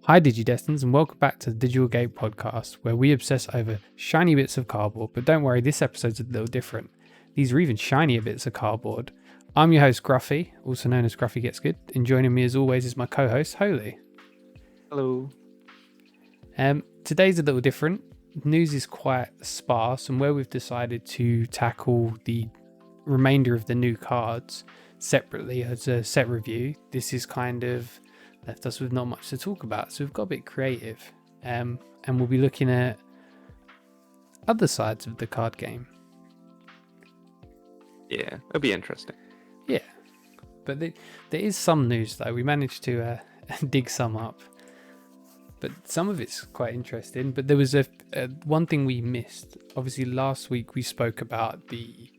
Hi Digidestins and welcome back to the Digital Gate Podcast, where we obsess over shiny bits of cardboard, but don't worry, this episode's a little different. These are even shinier bits of cardboard. I'm your host Gruffy, also known as Gruffy Gets Good, and joining me as always is my co-host Holy. Hello. Today's a little different. News is quite sparse, and where we've decided to tackle the remainder of the new cards separately as a set review, this is kind of left us with not much to talk about, so we've got a bit creative, and we'll be looking at other sides of the card game. Yeah, it'll be interesting. Yeah, but there is some news though. We managed to dig some up, but some of it's quite interesting. But there was a one thing we missed. Obviously, last week we spoke about the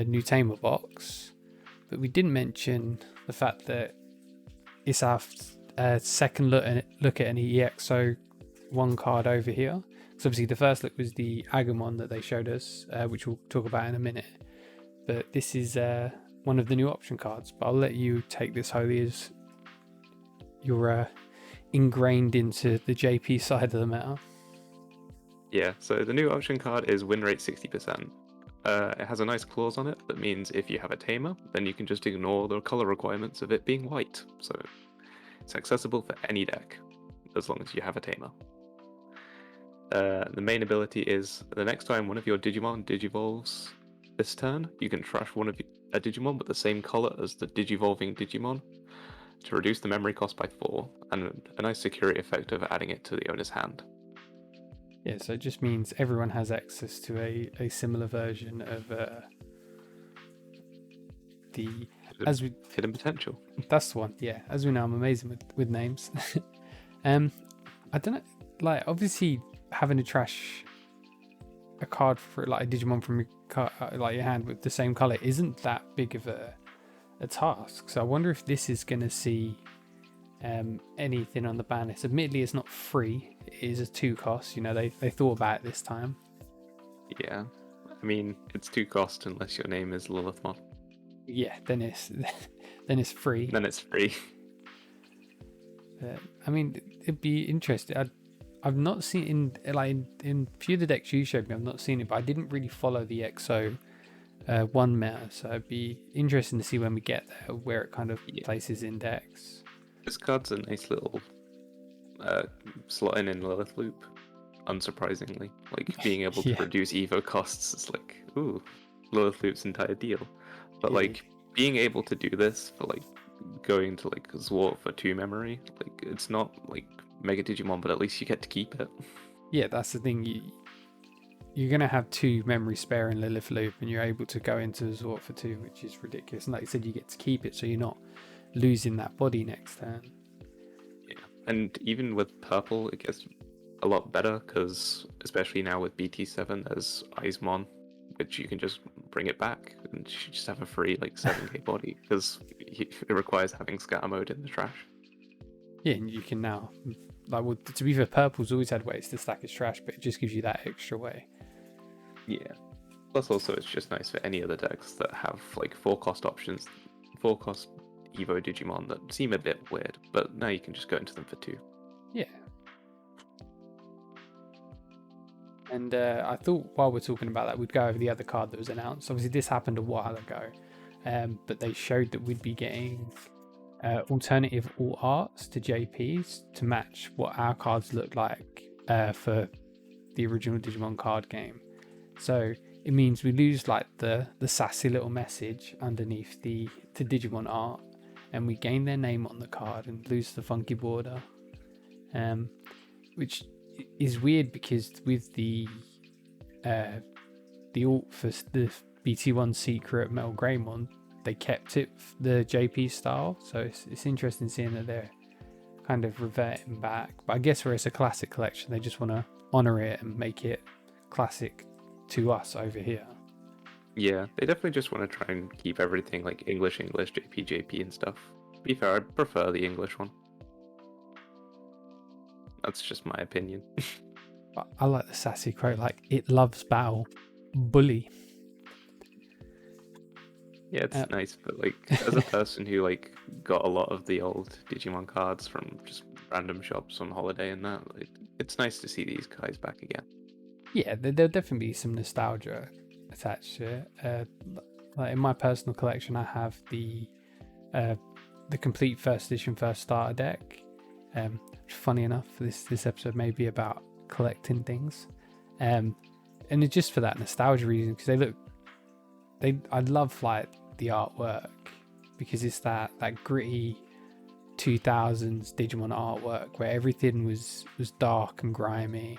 new Tamer box, but we didn't mention the fact that it's our second look at an EXO one card over here. So obviously the first look was the Agumon that they showed us, which we'll talk about in a minute. But this is one of the new option cards. But I'll let you take this, Holy, as you're ingrained into the JP side of the matter. Yeah, so the new option card is win rate 60%. It has a nice clause on it that means if you have a Tamer, then you can just ignore the color requirements of it being white. So it's accessible for any deck, as long as you have a Tamer. The main ability is, the next time one of your Digimon digivolves this turn, you can trash a Digimon with the same color as the digivolving Digimon to reduce the memory cost by 4, and a nice security effect of adding it to the owner's hand. Yeah, so it just means everyone has access to a similar version of the hidden potential. That's the one. Yeah, as we know, I'm amazing with names. I don't know, like obviously having to trash a card for like a Digimon from your hand with the same color isn't that big of a task. So I wonder if this is going to see anything on the ban list. Admittedly, it's not free. It is a 2 cost. You know, they thought about it this time. Yeah, I mean, it's 2 cost unless your name is Lilithmon. Yeah, then it's free. Then it's free. I mean, it'd be interesting. I've not seen in few of the decks you showed me. I've not seen it, but I didn't really follow the EXO one meta, so it'd be interesting to see when we get there where it kind of places in decks. This card's a nice little slotting in Lilith loop. Unsurprisingly, like being able to reduce Evo costs is like, ooh, Lilith loop's entire deal. But like being able to do this for like going to like Zwart for 2 memory, like it's not like Mega Digimon, but at least you get to keep it. Yeah, that's the thing. You're gonna have 2 memory spare in Lilith loop, and you're able to go into Zwart for 2, which is ridiculous. And like you said, you get to keep it, so you're not losing that body next turn. Yeah, and even with purple, it gets a lot better because especially now with BT7, there's Agumon, which you can just bring it back and you just have a free like 7k body because it requires having scatter mode in the trash. Yeah, and you can now, like, well, to be fair, purple's always had ways to stack its trash, but it just gives you that extra way. Yeah. Plus, also, it's just nice for any other decks that have like 4 cost options, 4 cost Evo Digimon that seem a bit weird, but now you can just go into them for 2. Yeah. And I thought while we're talking about that, we'd go over the other card that was announced. Obviously, this happened a while ago, but they showed that we'd be getting alternative alt arts to JPs to match what our cards look like for the original Digimon card game. So it means we lose like the sassy little message underneath the Digimon art, and we gain their name on the card and lose the funky border, which is weird because with the alt for the BT1 secret Metal Greymon, they kept it the JP style, so it's interesting seeing that they're kind of reverting back. But I guess where it's a classic collection, they just want to honor it and make it classic to us over here. Yeah, they definitely just want to try and keep everything like English, JP and stuff. To be fair, I prefer the English one. That's just my opinion. I like the sassy quote, like, it loves battle, bully. Yeah, it's nice, but like as a person who like got a lot of the old Digimon cards from just random shops on holiday and that. It's nice to see these guys back again. Yeah, there'll definitely be some nostalgia attached to it. Like in my personal collection, I have the complete first edition first starter deck. Funny enough, this episode may be about collecting things, and it's just for that nostalgia reason, because I love like the artwork, because it's that gritty 2000s Digimon artwork where everything was dark and grimy,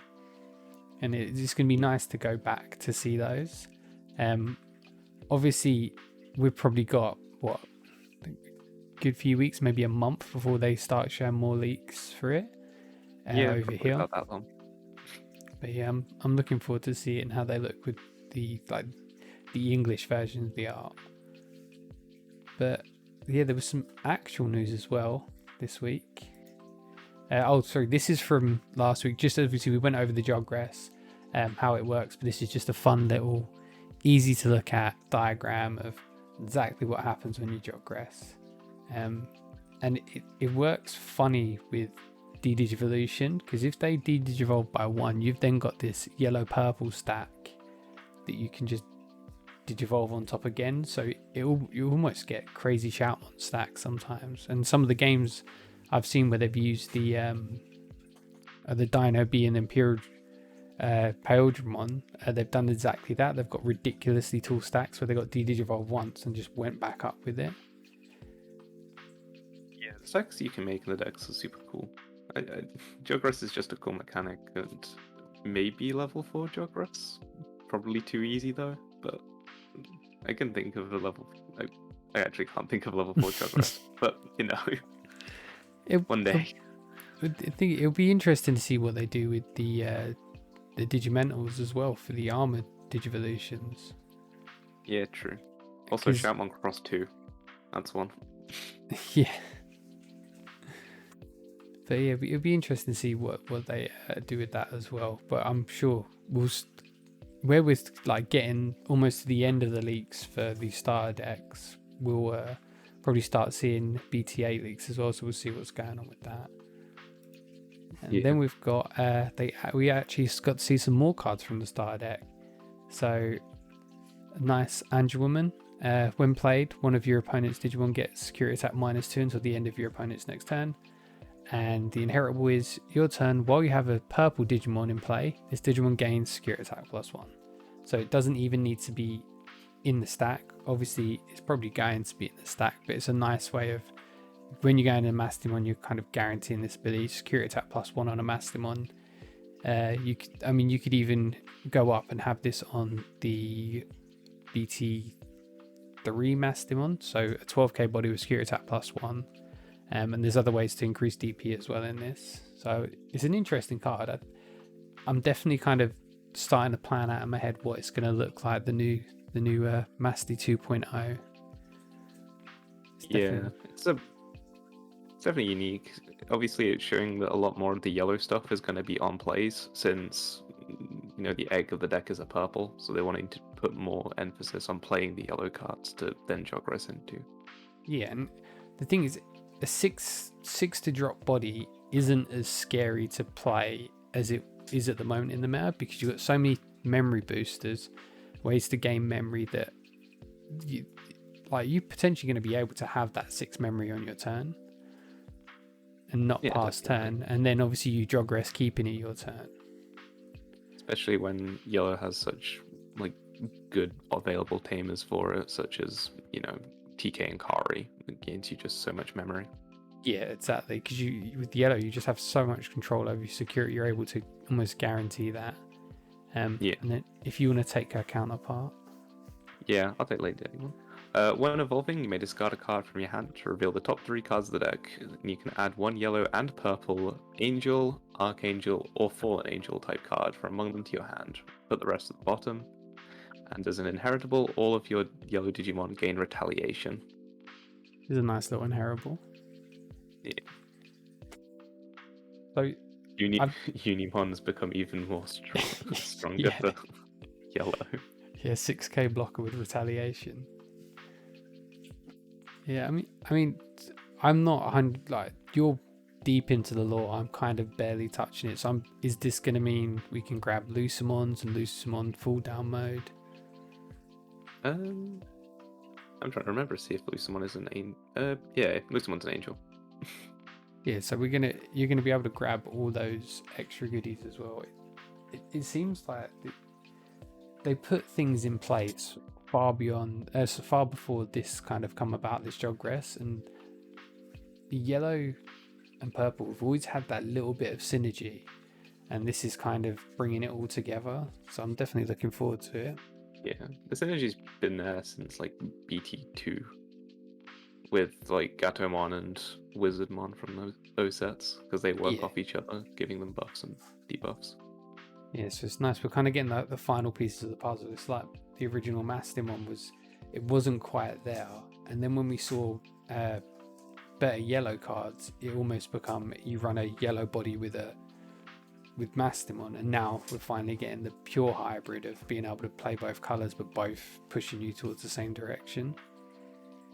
and it's going to be nice to go back to see those. Obviously we've probably got a good few weeks, maybe a month, before they start showing more leaks for it over here. Not that long. But yeah, I'm looking forward to seeing how they look with the English version of the art. But yeah, there was some actual news as well this week. This is from last week. Just obviously we went over the Jogress, how it works, but this is just a fun little, easy to look at diagram of exactly what happens when you Jogress. And it works funny with de-digivolution, because if they de-digivolve by 1, you've then got this yellow-purple stack that you can just digivolve on top again. So you almost get crazy Shoutmon stacks sometimes. And some of the games I've seen where they've used the Dino B and Imperial Paildramon, they've done exactly that. They've got ridiculously tall stacks where they got de-digivolve once and just went back up with it. Yeah, the stacks you can make in the decks are super cool. Jogress is just a cool mechanic, and maybe level 4 Jogress. Probably too easy though, but I can think of a level. I actually can't think of level 4 Jogress, but you know, one day. I think it'll be interesting to see what they do with the Digimentals as well for the armored Digivolutions. Yeah, true. Also, Shoutmon Cross 2. That's one. Yeah. But yeah, it'll be interesting to see what they do with that as well. But I'm sure where we're like getting almost to the end of the leaks for the starter decks, we'll probably start seeing BTA leaks as well. So we'll see what's going on with that. And then we've got we actually got to see some more cards from the starter deck. So a nice Agumon. When played, one of your opponent's Digimon gets security attack -2 until the end of your opponent's next turn. And the inheritable is your turn. While you have a purple Digimon in play, this Digimon gains security attack +1. So it doesn't even need to be in the stack. Obviously, it's probably going to be in the stack, but it's a nice way of, when you go in a Mastimon, you're kind of guaranteeing this ability, security attack +1 on a Mastimon. You could even go up and have this on the BT3 Mastimon, so a 12k body with security attack +1. And there's other ways to increase DP as well in this. So it's an interesting card. I'm definitely kind of starting to plan out in my head what it's going to look like, the new Masti 2.0. It's definitely unique. Obviously, it's showing that a lot more of the yellow stuff is going to be on plays, since the egg of the deck is a purple, so they're wanting to put more emphasis on playing the yellow cards to then Jogress into. Yeah, and the thing is, a 6 to drop body isn't as scary to play as it is at the moment in the meta, because you've got so many memory boosters, ways to gain memory, that you're potentially going to be able to have that 6 memory on your turn and not past turn, and then obviously you Jogress keeping it your turn. Especially when yellow has such good available tamers for it, such as TK and Kari. It gains you just so much memory. Yeah, exactly. Because with yellow, you just have so much control over your security. You're able to almost guarantee that. And then if you want to take her counterpart. Yeah, I'll take Lady Anyone. When evolving, you may discard a card from your hand to reveal the top 3 cards of the deck. And you can add 1 yellow and purple Angel, Archangel, or Fallen Angel type card from among them to your hand. Put the rest at the bottom. And as an inheritable, all of your yellow Digimon gain retaliation. It's a nice little inheritable. Yeah. So Unimon's become even more stronger for yellow. Yeah, 6k blocker with retaliation. Yeah, I mean, I'm not 100. Like, you're deep into the lore. I'm kind of barely touching it. So is this going to mean we can grab Lucimons and Lucimon full down mode? I'm trying to remember to see if Lucimon is an angel. Yeah, Lucimon's an angel. Yeah, so you're gonna be able to grab all those extra goodies as well. It seems like they put things in place far before this kind of come about, this Jogress, and the yellow and purple have always had that little bit of synergy, and this is kind of bringing it all together. So I'm definitely looking forward to it. Yeah, the synergy's been there since like BT2 with like Gatomon and Wizardmon from those sets, because they work off each other, giving them buffs and debuffs. Yeah, so it's nice. We're kind of getting the final pieces of the puzzle. It's like the original Mastimon wasn't quite there, and then when we saw better yellow cards, it almost become you run a yellow body with Mastimon, and now we're finally getting the pure hybrid of being able to play both colors, but both pushing you towards the same direction.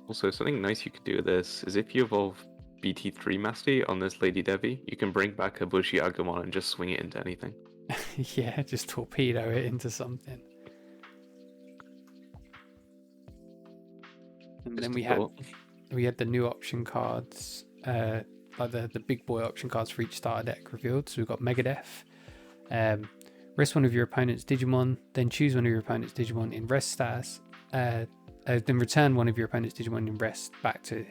Also, something nice you could do with this is if you evolve BT3 Masty on this Lady Devi, you can bring back a Bushi Agumon and just swing it into anything. Yeah, just torpedo it into something. And then we had the new option cards, like the big boy option cards for each starter deck revealed. So we've got Megadeth. Rest one of your opponent's Digimon, then choose one of your opponent's Digimon in rest status. Then return one of your opponent's Digimon in rest back to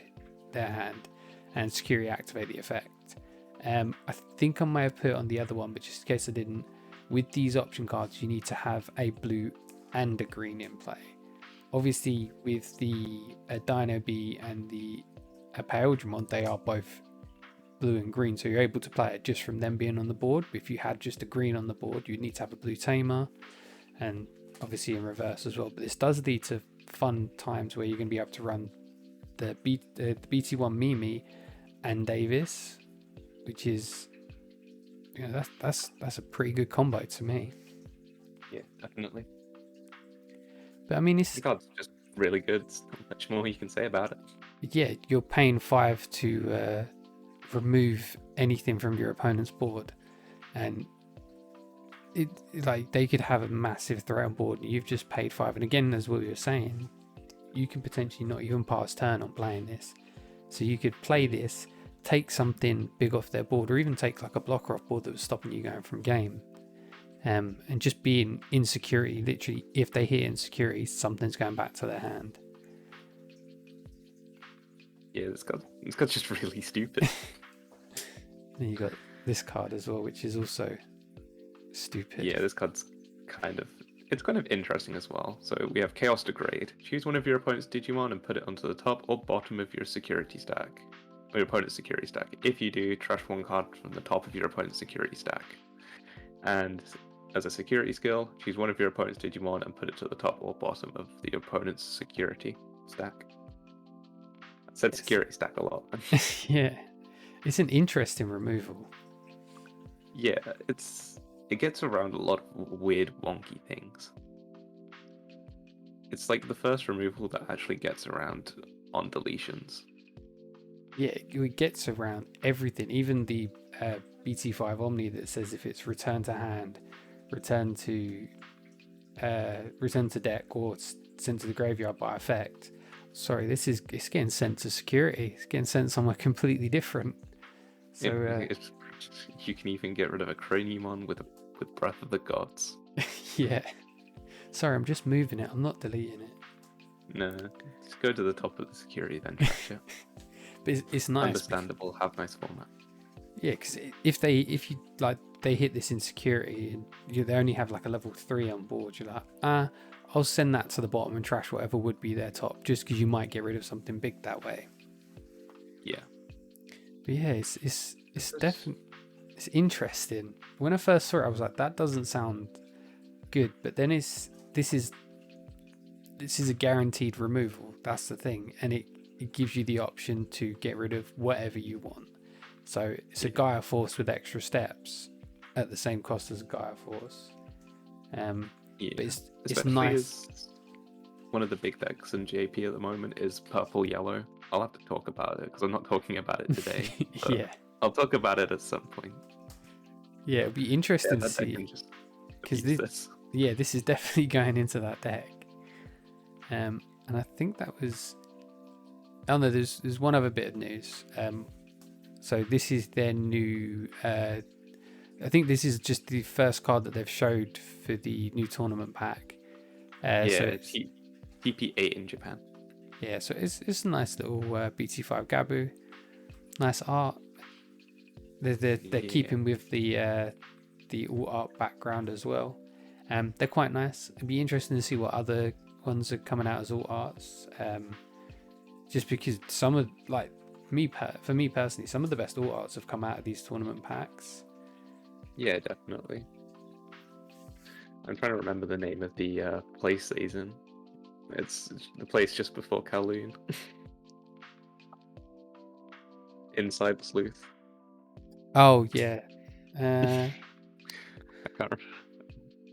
their hand, and securely activate the effect. I think I may have put it on the other one, but just in case I didn't, with these option cards, you need to have a blue and a green in play. Obviously, with the Dino B and the Paildramon, they are both blue and green, so you're able to play it just from them being on the board. But if you had just a green on the board, you'd need to have a blue Tamer, and obviously in reverse as well. But this does lead to fun times where you're going to be able to run the BT1 Mimi and Davis, which is, that's a pretty good combo to me. Yeah, definitely. But I mean, the card's just really good. There's not much more you can say about it. Yeah, you're paying 5 to remove anything from your opponent's board, and it like they could have a massive threat on board, and you've just paid 5. And again, as what you're saying, you can potentially not even pass turn on playing this, so you could play this, take something big off their board, or even take like a blocker off board that was stopping you going from game, and just be in insecurity. Literally, if they hit insecurity, something's going back to their hand. Yeah, this card's just really stupid. Then you got this card as well, which is also stupid. Yeah, this card's kind of interesting as well. So we have Chaos Degrade. Choose one of your opponent's Digimon and put it onto the top or bottom of your security stack, or your opponent's security stack. If you do, trash one card from the top of your opponent's security stack. And as a security skill, choose one of your opponent's Digimon and put it to the top or bottom of the opponent's security stack. I said security stack a lot. Yeah, it's an interesting removal. Yeah, it gets around a lot of weird, wonky things. It's like the first removal that actually gets around on deletions. Yeah, it gets around everything, even the BT5 Omni that says if it's return to hand, return to deck, or sent to the graveyard by effect. Sorry, it's getting sent to security. It's getting sent somewhere completely different. So you can even get rid of a Greymon with Breath of the Gods. Yeah. Sorry, I'm just moving it. I'm not deleting it. No, just go to the top of the security then trash it. But it's nice. Understandable. Have nice format. Yeah, because if they hit this in security and they only have like a level 3 on board, you're like, I'll send that to the bottom and trash whatever would be their top, just because you might get rid of something big that way. Yeah. But yeah, it's definitely, it's interesting. When I first saw it, I was like, that doesn't sound good. But then this is a guaranteed removal. That's the thing, and it gives you the option to get rid of whatever you want. So it's a Gaia Force with extra steps at the same cost as a Gaia Force. But it's nice. One of the big decks in JP at the moment is purple yellow. I'll have to talk about it because I'm not talking about it today. Yeah. I'll talk about it at some point. Yeah, it'll be interesting to That deck see. can just Because beats this. yeah, this is definitely going into that deck. And I think that was. Oh no, there's one other bit of news. So this is their new. I think this is just the first card that they've showed for the new tournament pack. So it's, TP8 in Japan. yeah, so it's a nice little BT5 Gabu. Nice art. They're keeping with the alt art background as well. They're quite nice. It'd be interesting to see what other ones are coming out as alt arts. Just because some of for me personally, some of the best alt arts have come out of these tournament packs. Yeah, definitely. I'm trying to remember the name of the place that he's in. It's the place just before Kowloon. Inside the Sleuth. Oh yeah. I can't remember.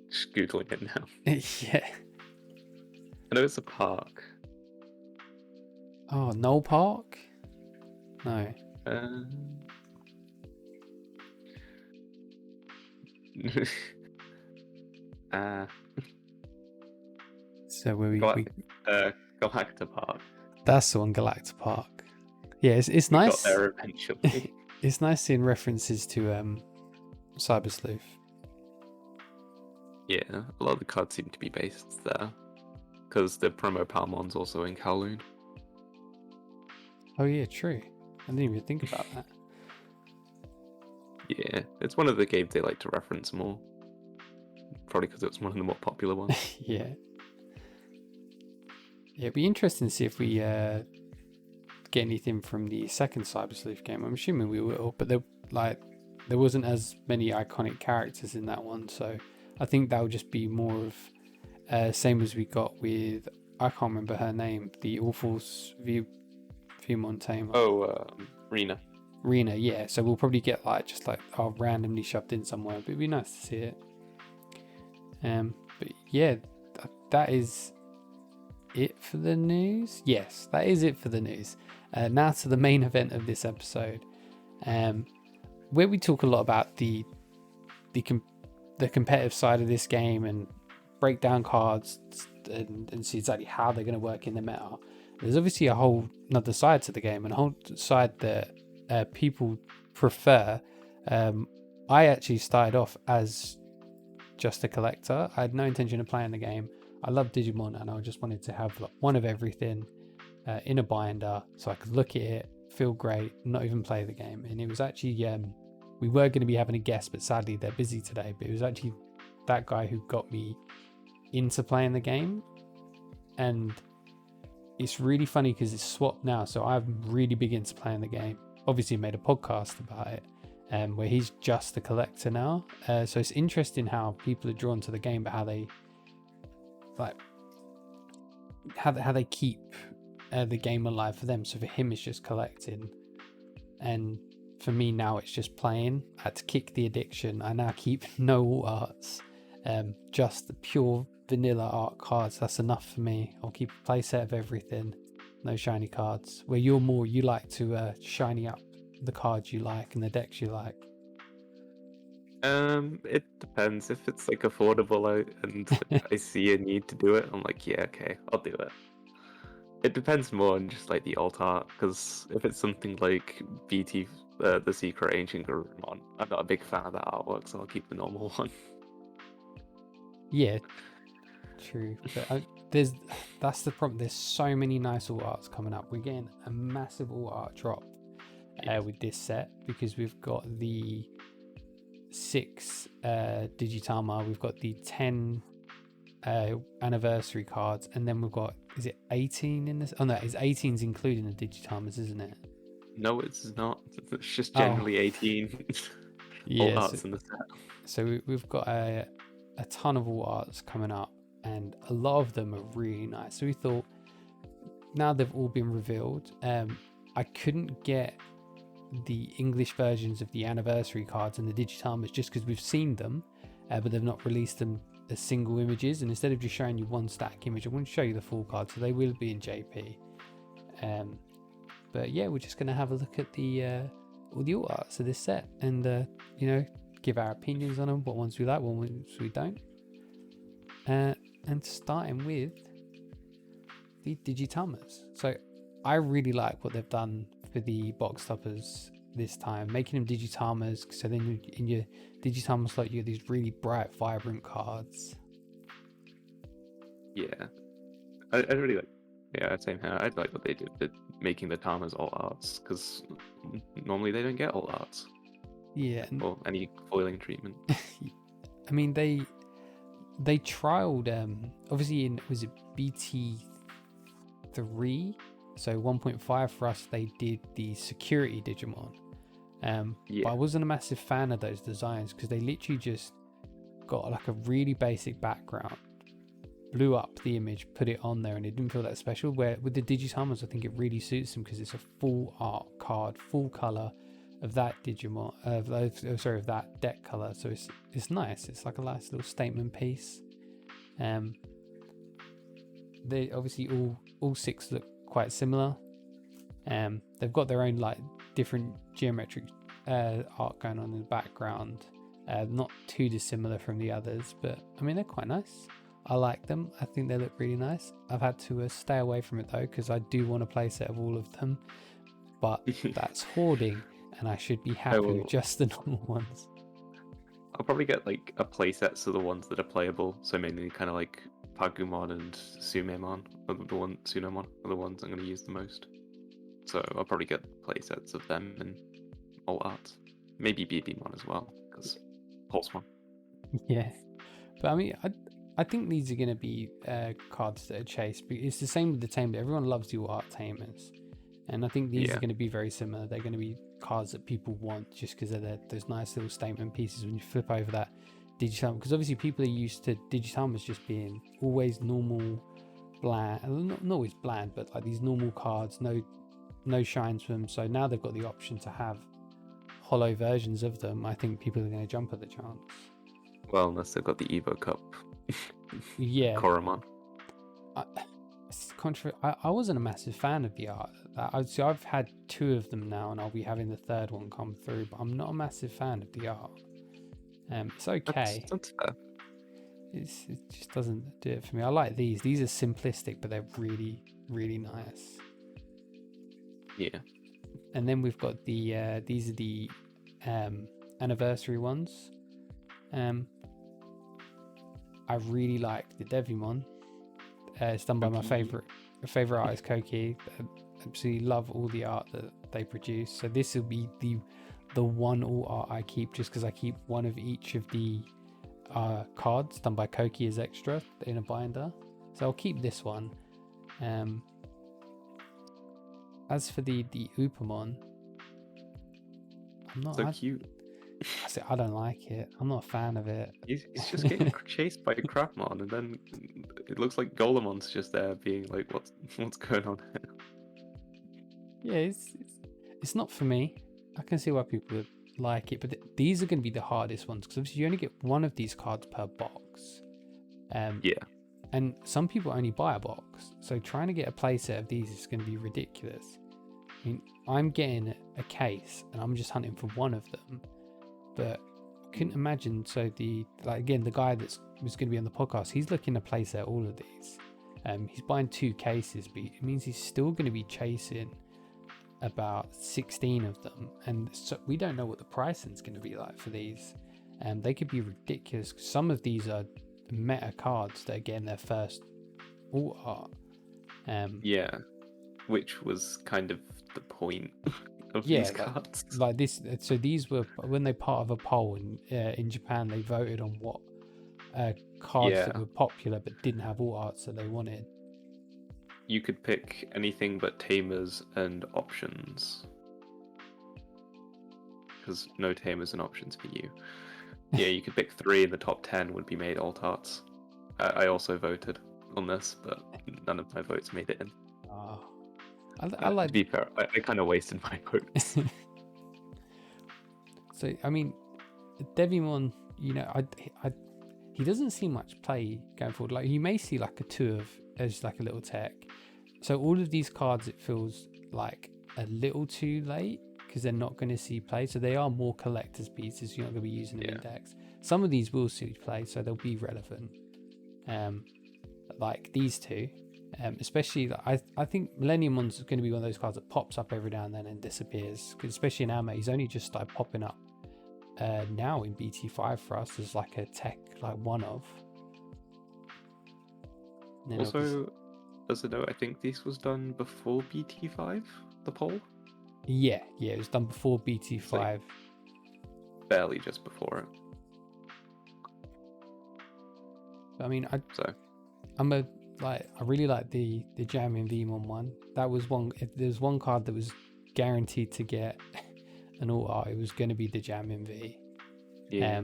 Just Googling it now. Yeah. I know it's a park. Oh, Knoll Park? No. So where we Galacta Park. That's the one, Galacta Park. Yeah, it's nice. Got there eventually. It's nice seeing references to Cyber Sleuth. Yeah, a lot of the cards seem to be based there. Because the promo Palmon's also in Kowloon. Oh yeah, true. I didn't even think about that. Yeah, it's one of the games they like to reference more. Probably because it's one of the more popular ones. Yeah. Yeah, it'd be interesting to see if we get anything from the second Cyber Sleuth game. I'm assuming we will, but there wasn't as many iconic characters in that one, so I think that'll just be more of same as we got with, I can't remember her name, the awful Vimon tamer. Oh, Rena. Rena, yeah. So we'll probably get randomly shoved in somewhere, but it'd be nice to see it. But yeah, that is it for the news. Yes, that is it for the news. Now to the main event of this episode, where we talk a lot about the competitive side of this game and break down cards and see exactly how they're going to work in the meta. There's obviously a whole another side to the game and a whole side that people prefer. I actually started off as just a collector. I had no intention of playing the game. I love Digimon and I just wanted to have one of everything in a binder so I could look at it, feel great, not even play the game. And it was actually we were going to be having a guest, but sadly they're busy today. But it was actually that guy who got me into playing the game. And it's really funny because it's swapped now, so I'm really big into playing the game. Obviously made a podcast about it, where he's just a collector now. So it's interesting how people are drawn to the game, but how they keep the game alive for them. So for him, it's just collecting, and for me now, it's just playing. I had to kick the addiction. I now keep no arts, just the pure vanilla art cards. That's enough for me. I'll keep a playset of everything, no shiny cards. Where you like to shiny up the cards you like and the decks you like. It depends. If it's affordable and I see a need to do it, I'm like, yeah, okay, I'll do it. It depends more on just the alt art, because if it's something like BT, the Secret Ancient Greymon, I'm not a big fan of that artwork, so I'll keep the normal one. Yeah, true. But that's the problem. There's so many nice alt arts coming up. We're getting a massive alt art drop with this set, because we've got the 6 Digitama, we've got the 10 anniversary cards, and then we've got, is it 18 in this? Oh no, it's 18's including the Digitamas, isn't it? No, it's not. It's just generally 18 alt arts in the set. So we've got a ton of alt arts coming up, and a lot of them are really nice. So we thought, now they've all been revealed, I couldn't get the English versions of the anniversary cards and the Digitamas just because we've seen them, but they've not released them as single images. And instead of just showing you one static image, I want to show you the full card, so they will be in JP. But yeah, we're just going to have a look at the all the alt arts of this set, and give our opinions on them, what ones we like, what ones we don't. And starting with the Digitamas. So I really like what they've done for the box toppers this time, making them Digitamas. So then in your Digitama slot, you get these really bright, vibrant cards. Yeah, I really like. Yeah, same here. I like what they did with making the Tamas all arts, because normally they don't get all arts. Yeah. Or any foiling treatment. I mean, they trialed obviously was it BT3, so 1.5 for us, they did the security Digimon. But I wasn't a massive fan of those designs, because they literally just got like a really basic background, blew up the image, put it on there, and it didn't feel that special. Where with the Digitamas, I think it really suits them, because it's a full art card, full color of that Digimon, of that deck color. So it's nice. It's like a nice little statement piece. They obviously all 6 look quite similar. They've got their own like different geometric art going on in the background. Not too dissimilar from the others, but I mean, they're quite nice. I like them. I think they look really nice. I've had to stay away from it though, because I do want a playset of all of them, but that's hoarding, and I should be happy with just the normal ones. I'll probably get like a playset, so the ones that are playable. So mainly kind of like Agumon and Sumemon, or Sunomon are the ones I'm going to use the most. So I'll probably get playsets of them in all arts. Maybe BBmon as well, because Pulsemon. Yeah, but I mean, I think these are going to be cards that are chased. It's the same with the Tamer. Everyone loves the art Tamers, and I think these are going to be very similar. They're going to be cards that people want just because they're those nice little statement pieces when you flip over that Digitama. Because obviously people are used to Digitamas just being always normal, bland, not always bland, but like these normal cards, no shines from them. So now they've got the option to have hollow versions of them. I think people are going to jump at the chance. Well, unless they've got the Evo Cup. Yeah. Koromon. I wasn't a massive fan of the art. I've had 2 of them now, and I'll be having the 3rd one come through, but I'm not a massive fan of the art. It's okay. That's fair. It just doesn't do it for me. I like these. These are simplistic, but they're really, really nice. Yeah. And then we've got the these are the anniversary ones. I really like the Devimon. It's done by my favorite artist, Koki. Absolutely love all the art that they produce. So this will be the one all art I keep, just because I keep one of each of the cards done by Koki as extra in a binder. So I'll keep this one. As for the Upamon, I'm not so cute. I don't like it. I'm not a fan of it. He's just getting chased by Crapmon, and then it looks like Golamon's just there being like, what's going on here? Yeah, it's not for me. I can see why people would like it, but these are going to be the hardest ones, because obviously you only get one of these cards per box. Yeah. And some people only buy a box, so trying to get a playset of these is going to be ridiculous. I mean, I'm getting a case, and I'm just hunting for one of them. But I couldn't imagine. So the guy that was going to be on the podcast, he's looking to place out all of these. He's buying 2 cases, but it means he's still going to be chasing about 16 of them, and so we don't know what the pricing is going to be like for these. They could be ridiculous. Some of these are meta cards that are getting their first alt art. Yeah, which was kind of the point. These cards. Like this. So these were, when they part of a poll in Japan, they voted on what cards that were popular but didn't have all arts that they wanted. You could pick anything but tamers and options, because no tamers and options for you. Yeah, you could pick 3, and the top 10 would be made alt arts. I also voted on this, but none of my votes made it in. I like. To be fair, I kind of wasted my votes. So I mean, Devimon, he doesn't see much play going forward. Like, you may see like a 2 of as like a little tech. So all of these cards, it feels like a little too late, because they're not going to see play. So they are more collector's pieces. You're not going to be using them Yeah. in decks. Some of these will see play, so they'll be relevant. Like these two, especially I think Millennium One's going to be one of those cards that pops up every now and then and disappears. Because especially in Anime, he's only just started popping up now in BT5 for us as like a tech, like one of. Also, as a note, I think this was done before BT5, the poll. Yeah, it was done before BT5. Barely just before it. I mean, I really like the Jamming Vmon one. That was one. If there's one card that was guaranteed to get an alt art, it was going to be the Jamming V. Yeah.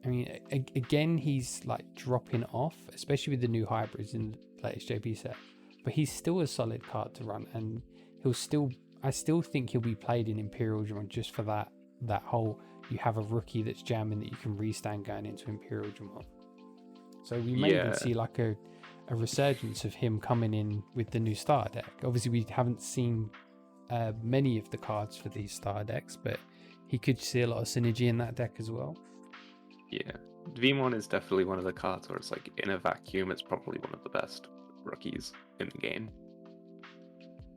I mean, again, he's like dropping off, especially with the new hybrids in the latest JP set. But he's still a solid card to run, and I still think he'll be played in Imperial Dramon just for that whole. You have a rookie that's jamming that you can restand going into Imperial Dramon. So we may even see like a resurgence of him coming in with the new starter deck. Obviously, we haven't seen many of the cards for these starter decks, but he could see a lot of synergy in that deck as well. Yeah, Vmon is definitely one of the cards where it's like in a vacuum, it's probably one of the best rookies in the game.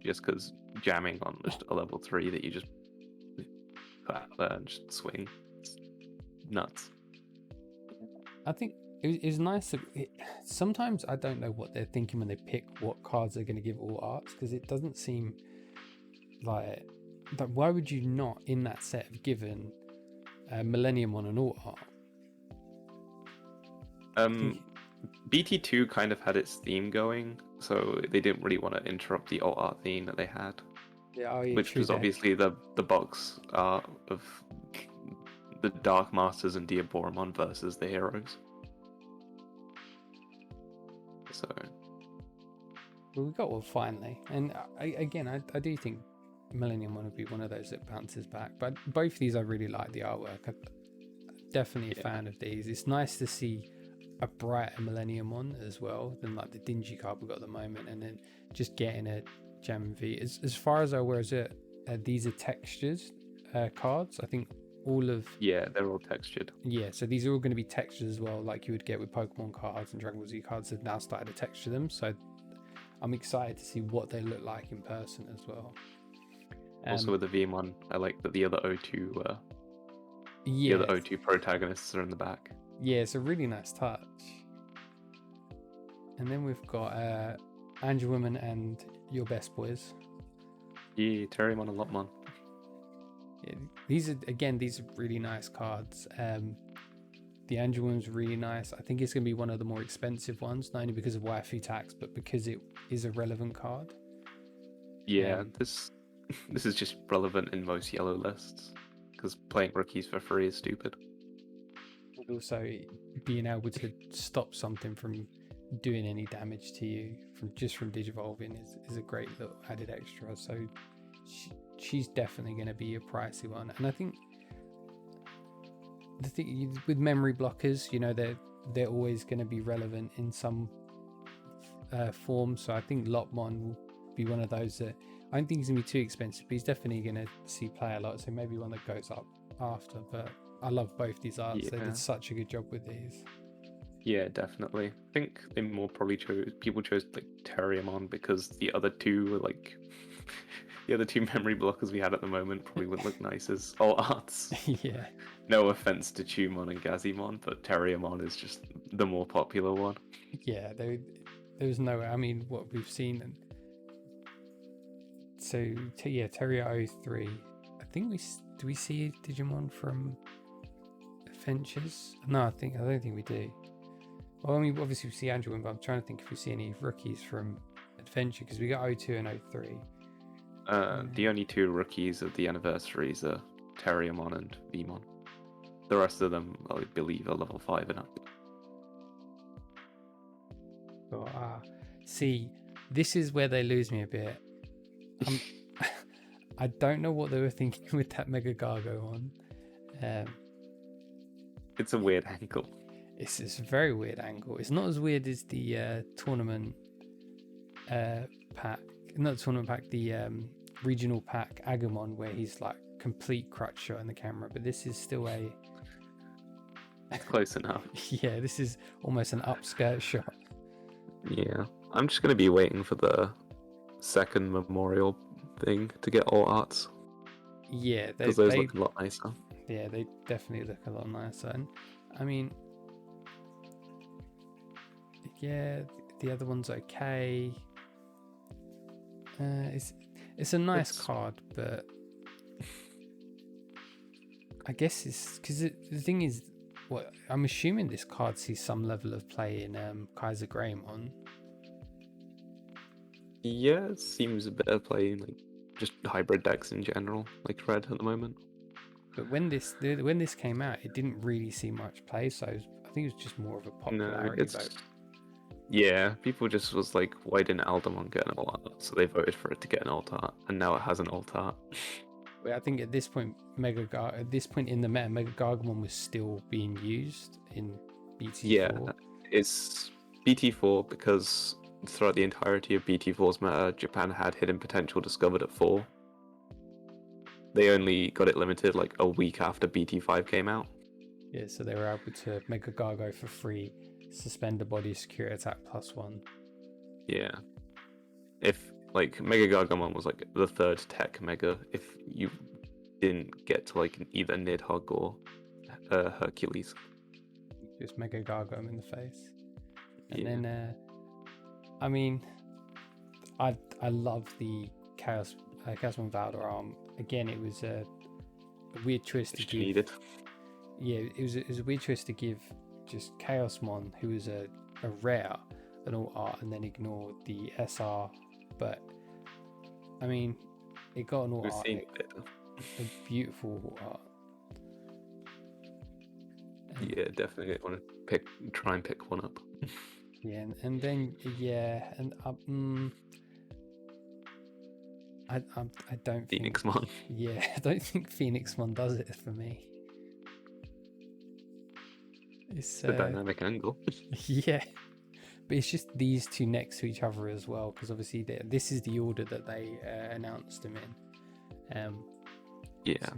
Just because jamming on just a level 3 that you just put out there and just swing, it's nuts. I think it's nice. Sometimes I don't know what they're thinking when they pick what cards they're going to give all arts, because it doesn't seem like why would you not in that set have given Millennium on an alt art? BT2 kind of had its theme going, so they didn't really want to interrupt the alt art theme that they had. Which was obviously the box art of the Dark Masters and Diaboromon versus the heroes. So well, we got one finally, and I do think Millennium One would be one of those that bounces back. But both of these, I really like the artwork. I'm definitely a fan of these. It's nice to see a brighter Millennium One as well than like the dingy card we got at the moment, and then just getting a Jam V. As far as I'm aware, these are textures cards. I think all of they're all textured. Yeah, so these are all going to be textured as well, like you would get with Pokemon cards, and Dragon Ball Z cards have now started to texture them. So I'm excited to see what they look like in person as well. Also with the Vmon, I like that the other O2 the other O2 protagonists are in the back. Yeah, it's a really nice touch. And then we've got Agumon and Your Best Boys. Yeah, Terriermon and Lopmon. Yeah, these are really nice cards. The Agumon's really nice. I think it's going to be one of the more expensive ones, not only because of waifu tax, but because it is a relevant card. Yeah, this is just relevant in most yellow lists, because playing rookies for free is stupid. And also, being able to stop something from doing any damage to you from digivolving is a great little added extra. So she's definitely going to be a pricey one. And I think the thing with memory blockers, they're always going to be relevant in some form. So I think Lopmon will be one of those that I don't think he's going to be too expensive, but he's definitely going to see play a lot. So maybe one that goes up after. But I love both these arts. They did such a good job with these. Yeah, definitely. I think they more probably people chose like Terriermon because the other two were like the other two memory blockers we had at the moment probably wouldn't look nice as all arts. Yeah. No offense to Tumon and Gazimon, but Terriermon is just the more popular one. Yeah, there's no way. I mean, what we've seen. So Terrier 03. I think do we see Digimon from Adventures? No, I don't think we do. Well, I mean, obviously we see Agumon, but I'm trying to think if we see any rookies from Adventure, because we got 02 and 03. The only two rookies of the anniversaries are Terriermon and Vmon. The rest of them, I believe, are level 5 and up. Oh, see, this is where they lose me a bit. I don't know what they were thinking with that Mega Gargo on. It's a weird angle. It's a very weird angle. It's not as weird as the tournament pack. Not the tournament pack, the regional pack Agumon where he's like complete crutch shot in the camera, but this is still It's close enough. yeah, this is almost an upskirt shot. Yeah, I'm just gonna be waiting for the second memorial thing to get all arts. Yeah, because those look a lot nicer. Yeah, they definitely look a lot nicer. And I mean, yeah, the other one's okay. It's a nice card, but I guess it's because the thing is, what I'm assuming this card sees some level of play in Kaiser Greymon. Yeah, it seems a bit of play in like just hybrid decks in general, like red at the moment. But when this came out, it didn't really see much play, so I think it was just more of a popularity vote. Yeah, people just was like, why didn't Aldemon get an alt art? So they voted for it to get an alt art, and now it has an alt art. I think at this point, at this point in the meta, Mega Gargamon was still being used in BT4. Yeah, it's BT4 because throughout the entirety of BT4's meta, Japan had hidden potential discovered at 4. They only got it limited like a week after BT5 came out. Yeah, so they were able to Mega Gargo for free, suspend the body, secure attack +1. Yeah. If like Mega Gargamon was like the third tech Mega, if you didn't get to like either Nidhogg or Hercules. Just Mega Gargo him in the face. And then, I mean, I love the Chaosmon Valderarm. Again, it was a weird choice to give. Needed. Yeah, it was a weird choice to give just Chaosmon, who was a rare, an alt art, and then ignore the SR. But I mean, it got an alt art, a beautiful alt art. Yeah, definitely want to try and pick one up. Yeah, and then I don't Phoenixmon. Yeah, I don't think Phoenixmon does it for me. It's a dynamic angle. Yeah, but it's just these two next to each other as well, because obviously this is the order that they announced them in. Yeah. So,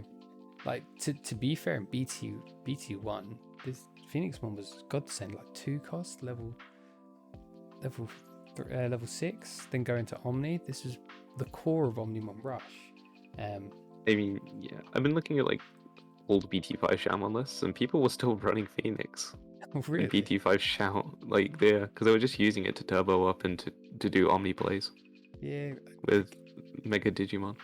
like to be fair, in BT1, this Phoenixmon was godsend, like 2 cost level 6, then go into Omni. This is the core of Omnimon Rush. I mean, yeah, I've been looking at like old BT5 Shamon lists, and people were still running Phoenix. Really? In BT5 Shout, like there, because they were just using it to turbo up and to do Omni plays. Yeah. With Mega Digimon.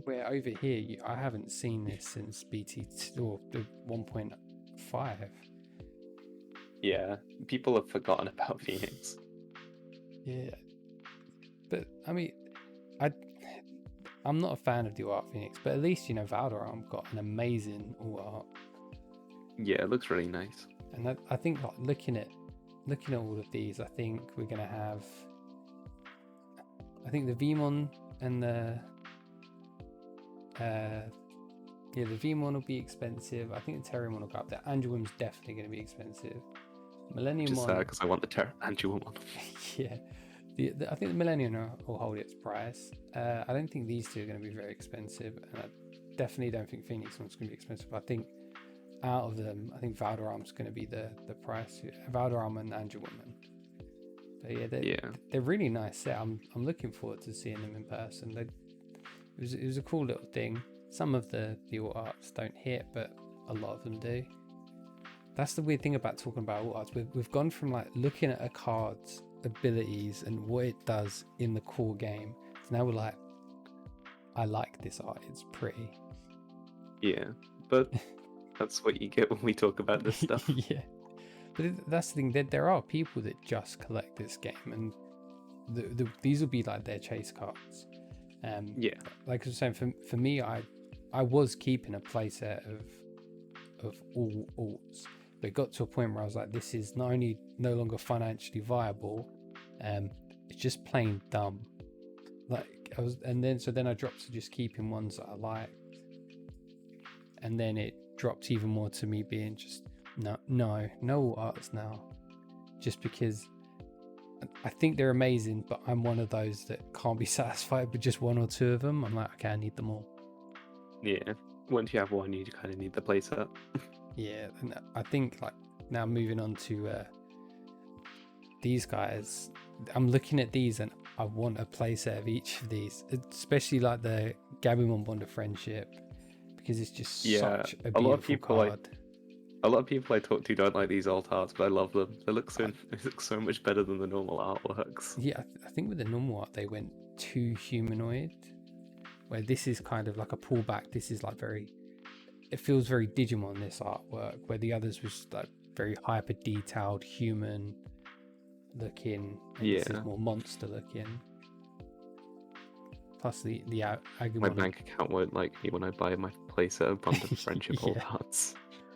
Where over here, I haven't seen this since BT2 or the 1.5. Yeah, people have forgotten about Phoenix. Yeah, but I mean, I'm not a fan of the art Phoenix, but at least Valderarm got an amazing art. Yeah, it looks really nice. And I think like, looking at all of these, I think we're gonna have. I think the Vmon and the Vmon will be expensive. I think the Terriermon will go up there. Angelwim's definitely going to be expensive. Millennium just because I want the Angelwim. Yeah, I think the Millennium will hold its price. I don't think these two are going to be very expensive, and I definitely don't think Phoenixmon's going to be expensive. I think out of them, I think Valderarm's going to be the price. Valderarm and Angelwoman. But yeah, they're really nice set. I'm looking forward to seeing them in person. It was a cool little thing. Some of the alt arts don't hit, but a lot of them do. That's the weird thing about talking about alt arts. We've gone from like looking at a card's abilities and what it does in the core game, so now we're like, I like this art. It's pretty. Yeah, but that's what you get when we talk about this stuff. Yeah, but that's the thing. There are people that just collect this game, and these will be like their chase cards. Yeah, like I was saying, for me, I was keeping a playset of all alts, but it got to a point where I was like, this is not only no longer financially viable, it's just plain dumb. Like then I dropped to just keeping ones that I liked, and then it dropped even more to me being just no arts now, just because I think they're amazing, but I'm one of those that can't be satisfied with just one or two of them. I'm like, okay, I need them all. Yeah. Once you have one, you kind of need the playset. Yeah, and I think like now moving on to these guys, I'm looking at these and I want a playset of each of these, especially like the Agumon Bond of Friendship, because it's just such a beautiful card. A lot of people I talk to don't like these alt arts, but I love them. They look so much better than the normal artworks. Yeah, I think with the normal art they went too humanoid, where this is kind of like a pullback. This is like it feels very Digimon, this artwork, where the others was like very hyper detailed human looking, and this is more monster looking. Plus the Agumon. My bank account won't like me when I buy my playset of Bond of Friendship alt arts.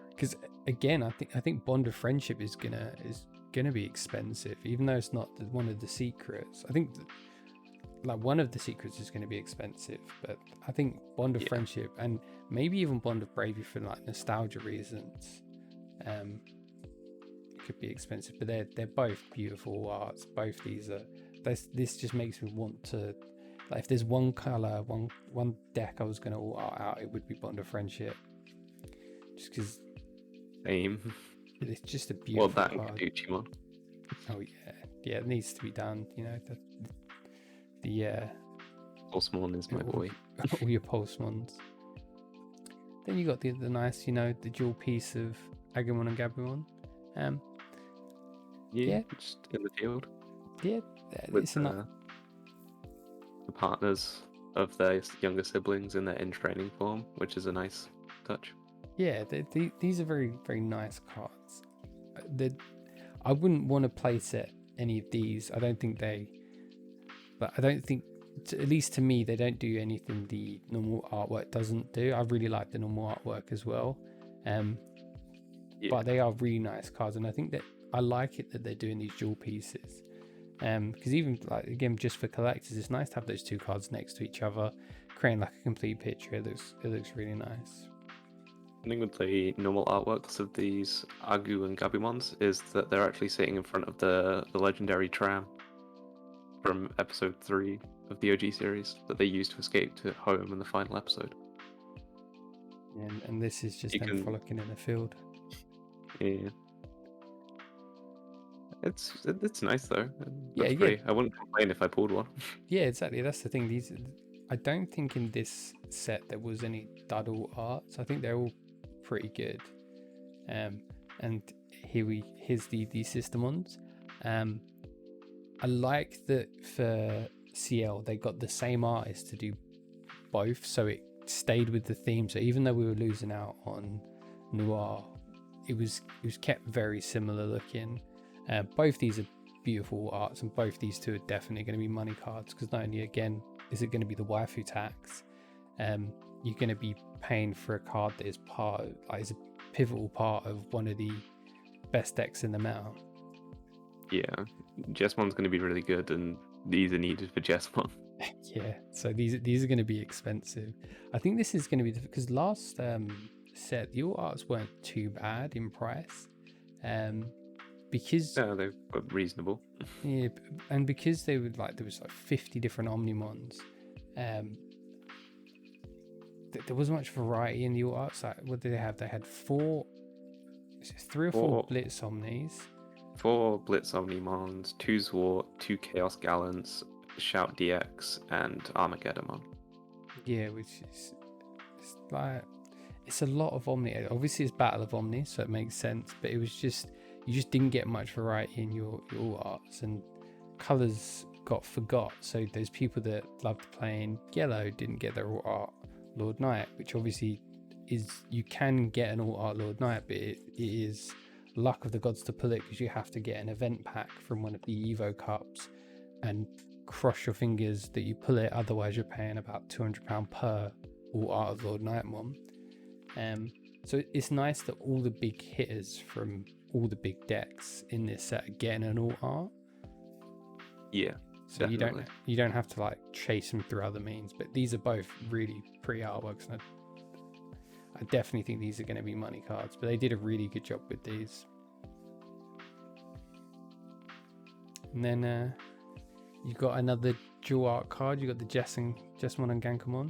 Because again, I think Bond of Friendship is gonna be expensive, even though it's not one of the secrets. I think like one of the secrets is going to be expensive, but I think Bond of Friendship and maybe even Bond of Bravery for like nostalgia reasons, it could be expensive. But they're both beautiful arts. Both these are. This just makes me want to. Like if there's one color, one deck I was going to all art out, it would be Bond of Friendship. Just because. Same. It's just a beautiful Well, that card. Digimon. Oh yeah, it needs to be done. You know the Pulsemon is my boy. All your Pulsemons. Then you got the nice, the dual piece of Agumon and Gabumon. Just in the field. Yeah, with the partners of their younger siblings in their in-training form, which is a nice touch. Yeah, these are very, very nice cards. I wouldn't want to playset any of these. I don't think, at least to me, they don't do anything the normal artwork doesn't do. I really like the normal artwork as well. But they are really nice cards, and I think that I like it that they're doing these dual pieces. Because even like again, just for collectors, it's nice to have those two cards next to each other, creating like a complete picture. It looks really nice. The thing with the normal artworks of these Agu and Gabumons is that they're actually sitting in front of the legendary tram from episode 3 of the OG series that they used to escape to home in the final episode. And this is just them frolicking in the field. Yeah. It's nice though. Yeah. I wouldn't complain if I pulled one. Yeah, exactly. That's the thing. I don't think in this set there was any duddle arts. I think they're all pretty good. And here's the system ones. I like that for CL they got the same artist to do both, so it stayed with the theme. So even though we were losing out on Noir, it was kept very similar looking. Both these are beautiful arts, and both these two are definitely going to be money cards, because not only again is it going to be the waifu tax, you're going to be paying for a card that is is a pivotal part of one of the best decks in the meta. Yeah, Jesmon's going to be really good, and these are needed for Jesmon. Yeah, so these are going to be expensive. I think this is going to be because last set your arts weren't too bad in price, because they were reasonable. Yeah, and because there was 50 different Omnimons, there wasn't much variety in the arts. Like, what did they have? They had 3 or 4 Blitz Omnis. 4 Blitz Omnimons, 2 Zwart, 2 Chaos Gallants, Shout DX, and Armageddon. Yeah, which is it's a lot of Omni. Obviously, it's Battle of Omni, so it makes sense. But it was just you just didn't get much variety in your arts, and colors got forgot. So there's people that loved playing yellow didn't get their all art Lord Knight, which obviously is you can get an all art Lord Knight, but it is luck of the gods to pull it, because you have to get an event pack from one of the Evo Cups and cross your fingers that you pull it, otherwise you're paying about £200 per all art of Lord Knight one. So it's nice that all the big hitters from all the big decks in this set are getting an all art. Yeah, so definitely. you don't have to chase them through other means, but these are both really pretty artworks, and I definitely think these are going to be money cards, but they did a really good job with these. And then you got another dual art card. You got the Jessamon and Gankumon.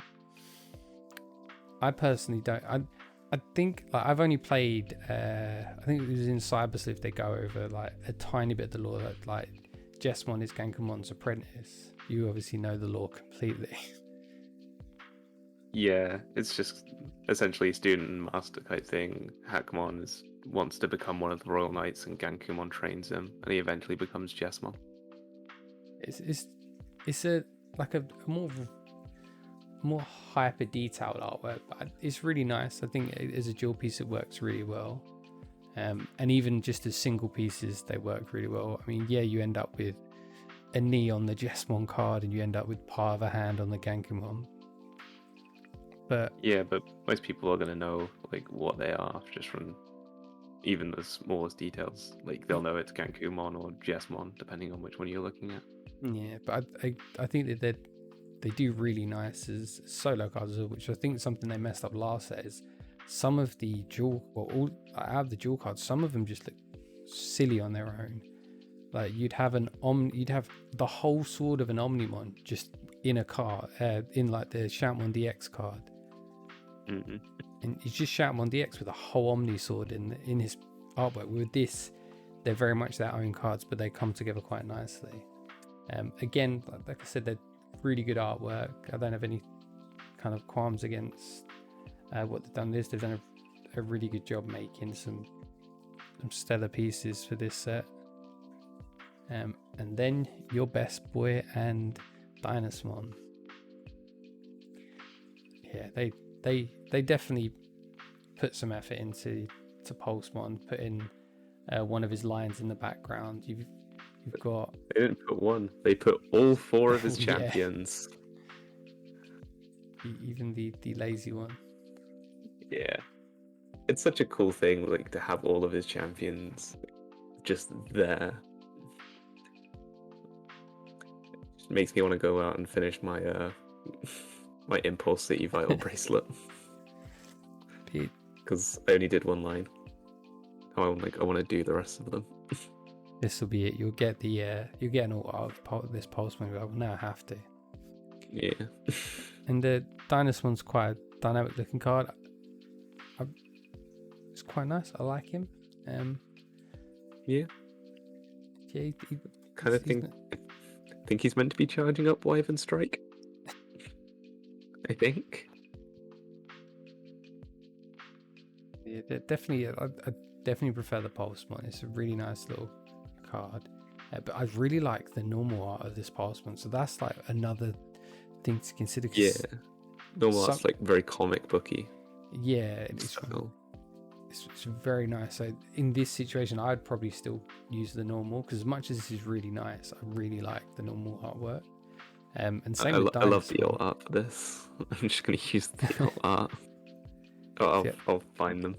I personally don't. I think like I've only played. I think it was in Cyber Sleuth. They go over like a tiny bit of the lore. Like Jessamon is Gankumon's apprentice. You obviously know the lore completely. Yeah, it's just essentially student and master type thing. Hakumon wants to become one of the Royal Knights, and Gankumon trains him, and he eventually becomes Jessamon. It's a more hyper detailed artwork, but it's really nice. I think as a dual piece it works really well, and even just as single pieces they work really well. I mean, yeah, you end up with a knee on the Jessamon card and you end up with part of a hand on the Gankumon, but most people are going to know like what they are just from even the smallest details. Like they'll know it's Gankumon or Jessamon depending on which one you're looking at. Yeah, but I think that they do really nice as solo cards as well, which I think is something they messed up last set. Is some of the out of the dual cards, some of them just look silly on their own. Like you'd have the whole sword of an Omnimon just in a card, in like the Shoutmon DX card, Mm-hmm. and it's just Shoutmon DX with a whole Omni sword in his artwork. With this, they're very much their own cards, but they come together quite nicely. Again, like I said, they're really good artwork. I don't have any kind of qualms against what they've done. They've done a really good job making some stellar pieces for this set. And then your best boy and Dynasmon. Yeah, they definitely put some effort into Pulsemon, put in one of his lines in the background. You've got... They didn't put one. They put all four of his champions. Even the lazy one. Yeah. It's such a cool thing, like, to have all of his champions just there. It just makes me want to go out and finish my my Impulse City Vital bracelet. Because I only did one line. I want to do the rest of them. This will be it. You'll get an alt of this Pulsemon. Well, now I have to. Yeah. And the Dynasmon's quite a dynamic looking card. It's quite nice. I like him. Yeah. Yeah. Kind of think he's meant to be charging up Wyvern Strike. I think. Yeah, definitely. I definitely prefer the Pulsemon. It's a really nice little card. But I really like the normal art of this Pulsemon. So that's like another thing to consider. Yeah. Normal art's like very comic booky. Yeah, it's very nice. So in this situation, I'd probably still use the normal because as much as this is really nice, I really like the normal artwork. And same with Dynasmon. I love the alt art for this. I'm just going to use the alt art. I'll find them.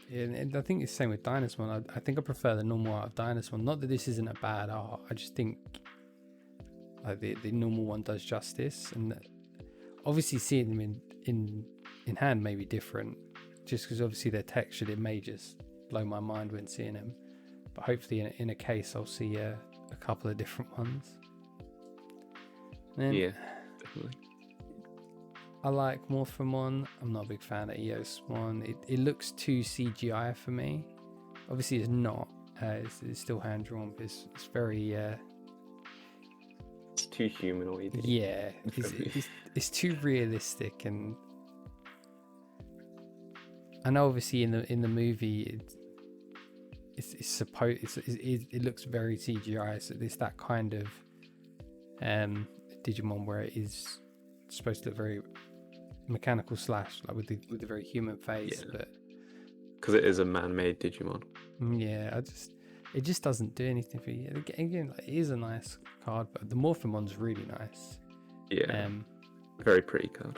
Yeah, and I think it's the same with Dynasmon. I think I prefer the normal art of Dynasmon. Not that this isn't a bad art. I just think like the normal one does justice. And obviously seeing them in hand may be different. Just because obviously they're textured, it may just blow my mind when seeing them. But hopefully in a case I'll see a couple of different ones. Then, yeah, definitely. I like Morphemon. I'm not a big fan of Eosmon. It looks too CGI for me. Obviously it's not. It's still hand drawn, but it's very it's too humanoid. Yeah, it's too realistic, and I know obviously in the movie it looks very CGI. So it's that kind of Digimon where it is supposed to look very mechanical / like with the very human face, yeah. But because it is a man-made Digimon. Yeah, it just doesn't do anything for you. Again, like, it is a nice card, but the Morphemon's really nice. Yeah, very pretty card.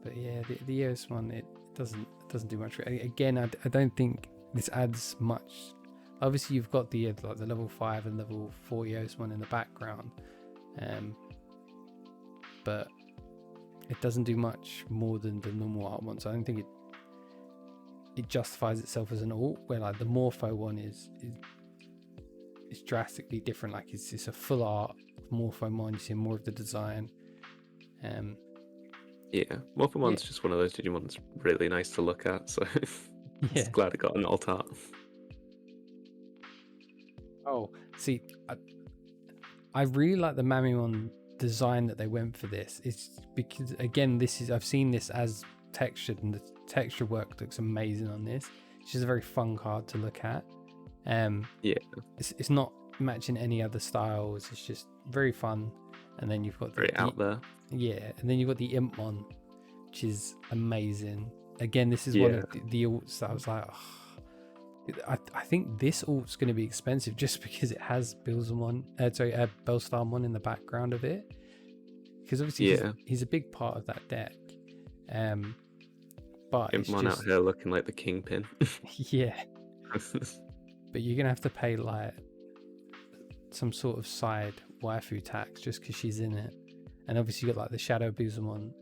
But yeah, the EOS one, it doesn't do much for it. Again, I don't think this adds much. Obviously, you've got the level 5 and level 4 EOS one in the background, but it doesn't do much more than the normal art one. So I don't think it justifies itself as an alt. Where like the Morpho one is it's drastically different. Like it's a full art Morphomon. You see more of the design. Yeah, Morphomon's just one of those Digimon that's really nice to look at, so just glad it got an alt art. Oh, see, I really like the Mamimon design that they went for this. It's because, again, I've seen this as textured, and the texture work looks amazing on this. It's just a very fun card to look at. It's not matching any other styles. It's just very fun. And then you've got very out there. Yeah, and then you've got the Impmon, which is amazing. Again, this is one of the alts that I was like, I think this alt's going to be expensive just because it has Bellstarmon in the background of it. Because obviously he's a big part of that deck. But Impmon out here looking like the kingpin. Yeah. But you're going to have to pay like some sort of side waifu tax just because she's in it. And obviously you got like the Shadow Bellstarmon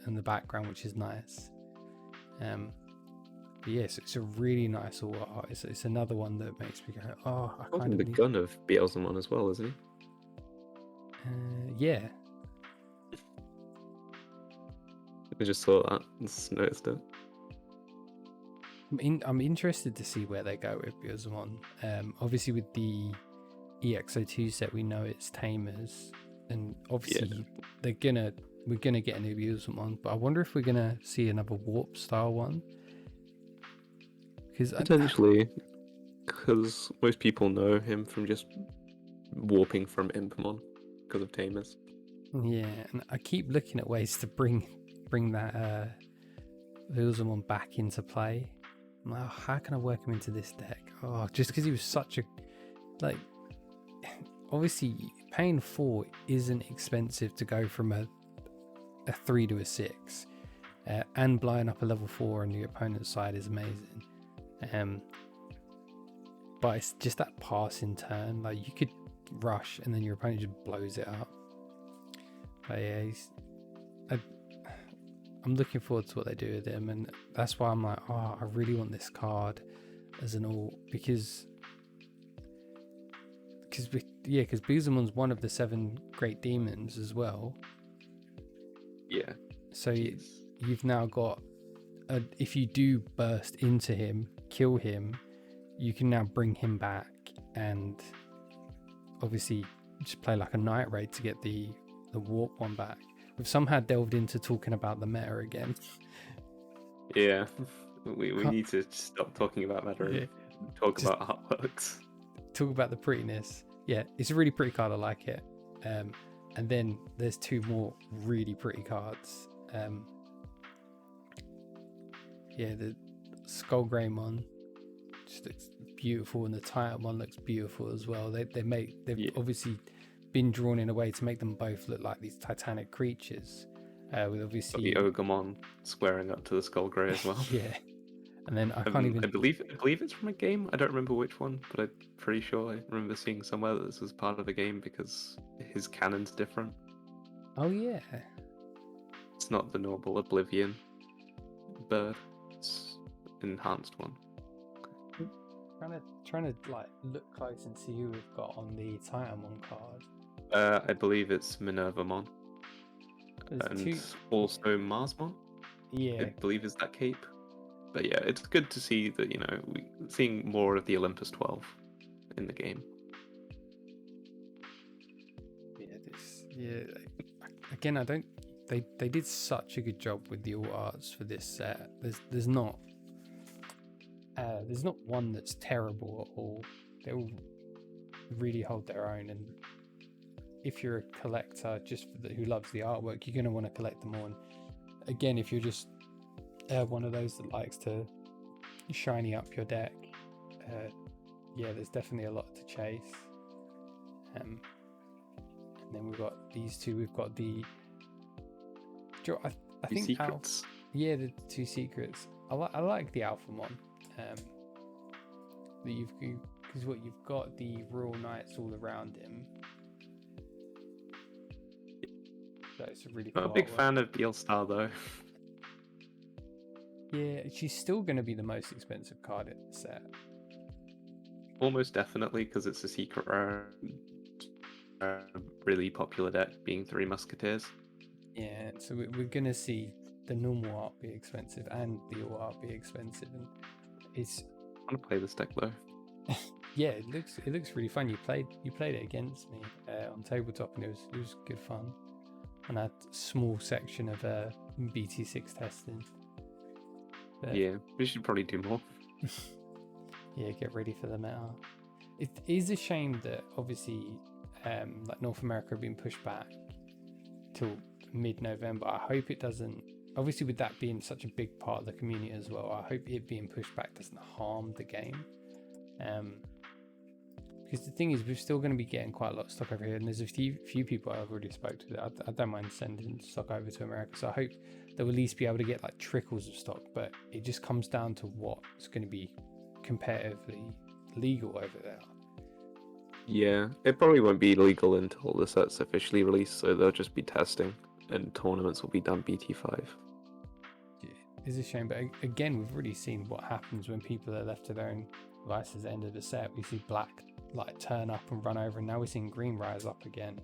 in the background, which is nice. But yes, it's a really nice art. It's another one that makes me go, oh, I kind of the gun of Beelzemon as well, isn't he? Yeah. I just saw that and just noticed it. I'm interested to see where they go with Beelzemon. Obviously with the EXO2 set, we know it's Tamers, and obviously we're gonna get a new Beelzemon, but I wonder if we're gonna see another warp style one. Potentially, because most people know him from just warping from Impmon because of Tamers. Yeah, and I keep looking at ways to bring that Beelzemon back into play. I'm like, how can I work him into this deck? Oh, just because he was such a obviously paying 4 isn't expensive to go from a 3 to a 6, and blowing up a level 4 on the opponent's side is amazing. But it's just that passing turn. Like you could rush and then your opponent just blows it up. But yeah, I'm looking forward to what they do with him, and that's why I'm like, oh, I really want this card as an alt because Beelzemon's one of the 7 great demons as well. Yeah. So you've now got if you do burst into him, kill him, you can now bring him back and obviously just play like a night raid to get the warp one back. We've somehow delved into talking about the meta again. Yeah, we need to stop talking about meta and talk about artworks. Talk about the prettiness. Yeah, it's a really pretty card. I like it. And then there's 2 more really pretty cards. The Skull Greymon just looks beautiful, and the Titanmon looks beautiful as well. They've obviously been drawn in a way to make them both look like these titanic creatures. With obviously the Agumon squaring up to the Skull Grey as well. Yeah, and then I believe it's from a game. I don't remember which one, but I'm pretty sure I remember seeing somewhere that this was part of a game because his cannon's different. Oh yeah, it's not the normal Oblivion bird. It's an enhanced one. Trying to like look close and see who we've got on the Titanmon card. I believe it's Minervamon. Also Marsmon. Yeah, I believe is that cape. But yeah, it's good to see that we're seeing more of the Olympus 12 in the game. Again, I don't. They did such a good job with the alt arts for this set. There's not one that's terrible at all. They all really hold their own, and if you're a collector who loves the artwork, you're going to want to collect them all. And again, if you're just one of those that likes to shiny up your deck, there's definitely a lot to chase. And then we've got these 2. We've got the I think secrets. The 2 secrets. I like the Alphamon. Because you've got the Royal Knights all around him. So it's a really cool I'm a big artwork. fan of Beelstar though. Yeah, she's still going to be the most expensive card in the set. almost definitely, because it's a secret rare, really popular deck being Three Musketeers. Yeah, so we're gonna see the normal art be expensive and the all art be expensive, and it's. I want to play this deck though. Yeah, it looks really fun. You played it against me on tabletop, and it was good fun. On a small section of BT6 testing. But, yeah, we should probably do more. Yeah, get ready for the meta. It is a shame that obviously, like North America have been pushed back till mid-November. I hope it doesn't. Obviously, with that being such a big part of the community as well, I hope it being pushed back doesn't harm the game. Because the thing is, we're still going to be getting quite a lot of stock over here, and there's a few people I've already spoke to that I don't mind sending stock over to America. So I hope they'll at least be able to get like trickles of stock, but it just comes down to what's going to be comparatively legal over there. Yeah, it probably won't be legal until the set's officially released, so they'll just be testing, and tournaments will be done BT5. Yeah, it's a shame, but again, we've already seen what happens when people are left to their own devices at the end of the set. We see black like turn up and run over, and now we're seeing green rise up again.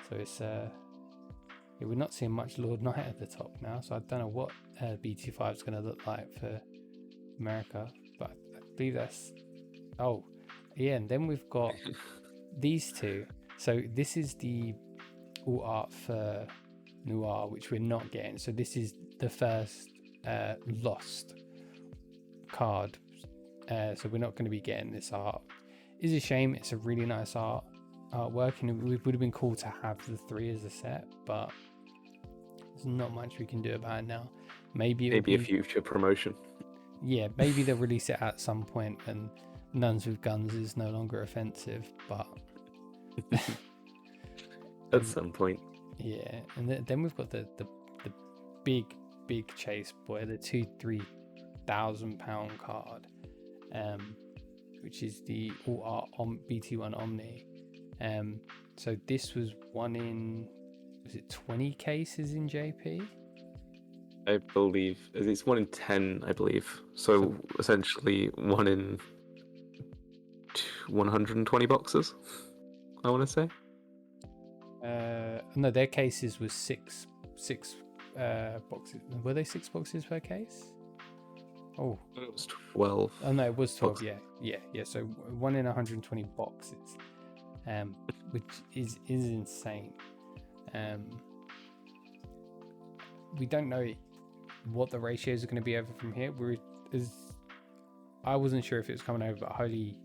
So it's we're not seeing much Lord Knight at the top now, so I don't know what BT5 is going to look like for America, but I believe that's and then we've got these two. So this is the all art for Noir, which we're not getting. So this is the first lost card, so we're not going to be getting this art. It's a shame. It's a really nice artwork, and it would have been cool to have the 3 as a set, but there's not much we can do about it now. Maybe a future promotion. Yeah, maybe they'll release it at some point and Nuns with Guns is no longer offensive, but at some point. Yeah, and then we've got the big chase boy, the £2,000-3,000 card, which is the all art BT1 Omni. So this was one in, was it 20 cases in JP? I believe it's 1 in 10, I believe. So essentially 1 in 120 boxes, I want to say. No, their cases was six boxes. Were they 6 boxes per case? Oh, it was 12. Oh no, it was 12. Yeah. So 1 in 120 boxes, which is insane. We don't know what the ratios are going to be over from here. I wasn't sure if it was coming over, but Holly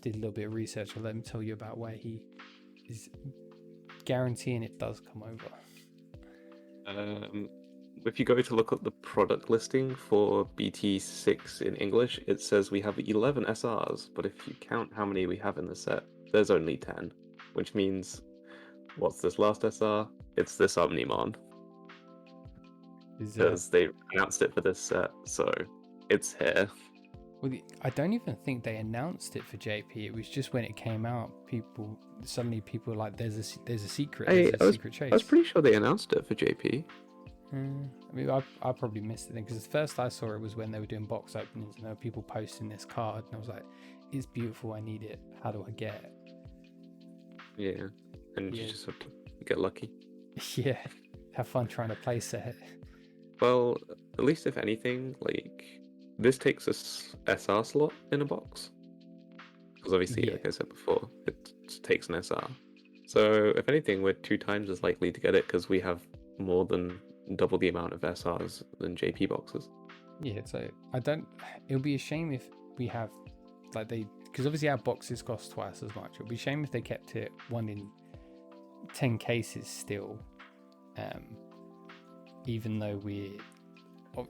did a little bit of research. I'll let him tell you about where he is guaranteeing it does come over. If you go to look at the product listing for BT6 in English, it says we have 11 SRs, but if you count how many we have in the set, there's only 10, which means, what's this last SR? It's this Agumon. Because they announced it for this set, so it's here. Well, I don't even think they announced it for JP. It was just when it came out, people were like, "There's a secret. Secret chase." I was pretty sure they announced it for JP. I mean, I probably missed it then, because the first I saw it was when they were doing box openings and there were people posting this card, and I was like, "It's beautiful. I need it. How do I get it?" Yeah, and you just have to get lucky. Yeah, have fun trying to place it. Well, at least if anything, like, this takes a SR slot in a box. Because obviously, like I said before, it takes an SR. So if anything, we're 2 times as likely to get it because we have more than double the amount of SRs than JP boxes. Yeah, so it'll be a shame if we have, like, because obviously our boxes cost twice as much. It'll be a shame if they kept it 1 in 10 cases still. Even though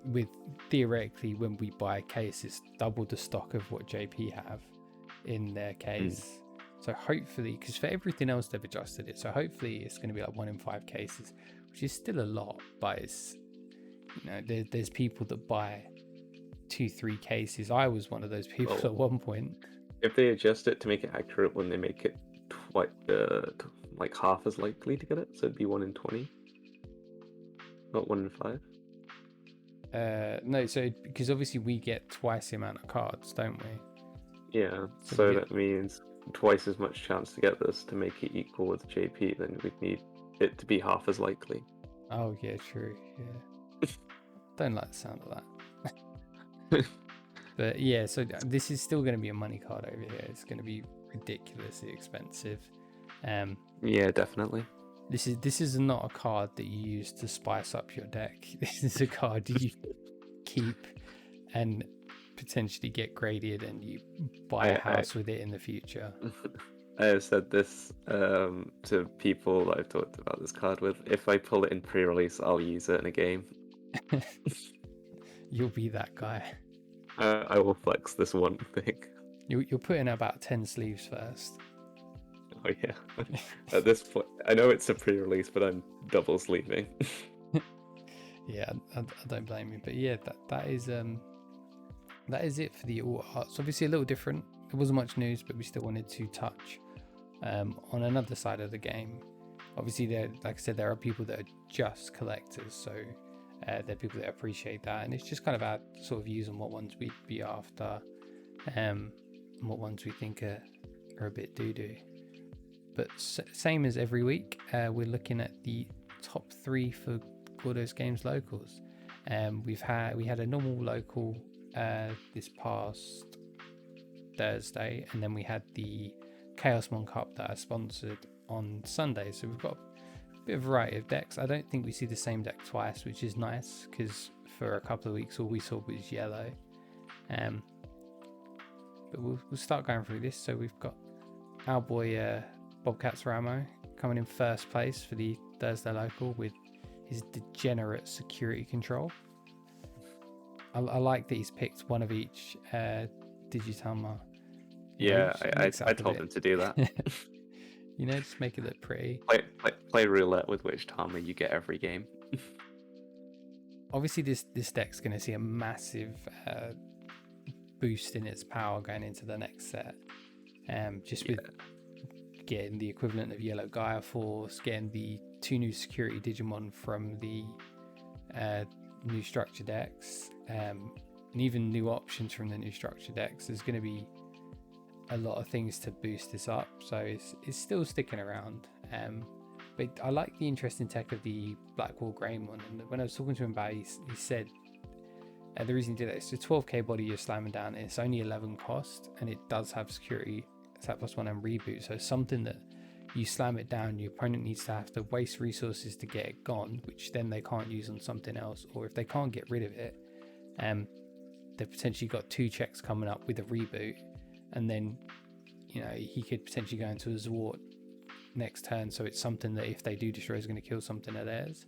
with theoretically, when we buy a case, it's double the stock of what JP have in their case. So hopefully, because for everything else they've adjusted it, so hopefully it's going to be like 1 in 5 cases, which is still a lot, but it's, there's people that buy 2-3 cases. I was one of those people at one point. If they adjust it to make it accurate, when they make it like half as likely to get it, so it'd be 1 in 20. Not 1 in 5? No, so because obviously we get twice the amount of cards, don't we? Yeah, So so you that means twice as much chance to get this to make it equal with JP, then we'd need it to be half as likely. oh yeah, true. Yeah, don't like the sound of that. But yeah, so this is still going to be a money card over here. It's going to be ridiculously expensive. Yeah, definitely. This is not a card that you use to spice up your deck. This is a card you keep and potentially get graded, and you buy a house with it in the future. I have said this to people that I've talked about this card with. If I pull it in pre-release, I'll use it in a game. You'll be that guy. I will flex this one thing. You'll put in about 10 sleeves first. Oh yeah. At this point, I know it's a pre-release, but I'm double sleeving. Yeah, I don't blame you. But yeah, that is it for the alt arts. Obviously a little different. There wasn't much news, but we still wanted to touch on another side of the game. Obviously, like I said, there are people that are just collectors, so there are people that appreciate that, and it's just kind of our sort of views on what ones we'd be after, and what ones we think are a bit doo-doo. But same as every week, we're looking at the top 3 for Gordo's Games locals. We had a normal local this past Thursday, and then we had the Chaosmon Cup that I sponsored on Sunday. So we've got a bit of variety of decks. I don't think we see the same deck twice, which is nice, because for a couple of weeks all we saw was yellow. But we'll start going through this. So we've got our boy Bobcats Ramo coming in first place for the Thursday local with his degenerate security control. I like that he's picked one of each Digitama. Yeah, I told him to do that. Just make it look pretty. Play roulette with which Tama you get every game. Obviously, this deck's going to see a massive boost in its power going into the next set. With getting the equivalent of Yellow Gaia Force, getting the 2 new security Digimon from the new structure decks, and even new options from the new structure decks. There's going to be a lot of things to boost this up, so it's still sticking around. But I like the interesting tech of the Blackwall Greymon, and when I was talking to him about it, he said the reason he did it is a 12k body you're slamming down, and it's only 11 cost, and it does have security Sat +1 and reboot, so something that you slam it down, your opponent needs to have to waste resources to get it gone, which then they can't use on something else, or if they can't get rid of it, they've potentially got 2 checks coming up with a reboot, and then he could potentially go into a Zwart next turn, so it's something that if they do destroy is going to kill something of theirs.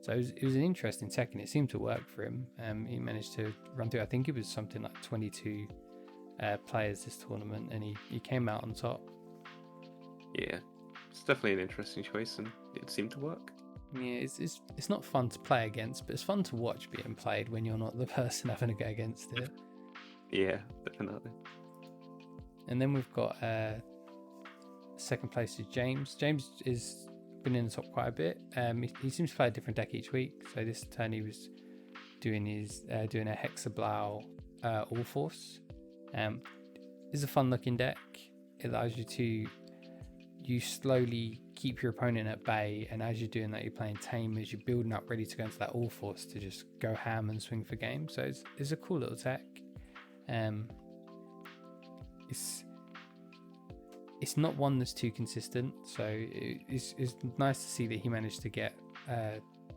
So it was an interesting tech, and it seemed to work for him. He managed to run through, I think it was something like 22 players this tournament, and he came out on top. Yeah, it's definitely an interesting choice, and it seemed to work. Yeah, it's not fun to play against, but it's fun to watch being played when you're not the person having to go against it. Yeah, definitely. And then we've got second place is James. James has been in the top quite a bit. He seems to play a different deck each week. So this turn he was doing a Hexablau All Force. It's a fun looking deck. It allows you slowly keep your opponent at bay, and as you're doing that, you're playing tame as you're building up ready to go into that All Force to just go ham and swing for game. So it's a cool little tech. It's not one that's too consistent, so it's nice to see that he managed to get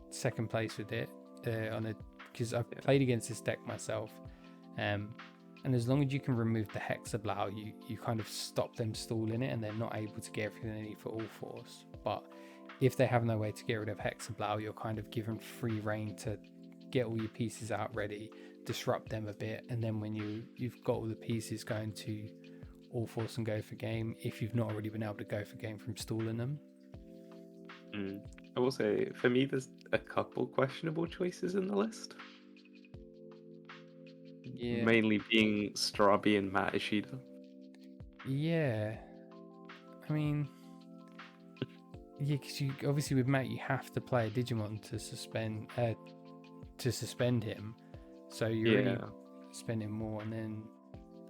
second place with it because I've played against this deck myself, and as long as you can remove the Hexablau, you kind of stop them stalling it, and they're not able to get everything they need for All Force. But if they have no way to get rid of Hexablau, you're kind of given free reign to get all your pieces out ready, disrupt them a bit, and then when you've got all the pieces going to All Force and go for game, if you've not already been able to go for game from stalling them. I will say, for me, there's a couple questionable choices in the list. Yeah. Mainly being Strabi and Matt Ishida. Yeah. I mean, yeah, because you obviously with Matt you have to play a Digimon to suspend him, so you're really spending more, and then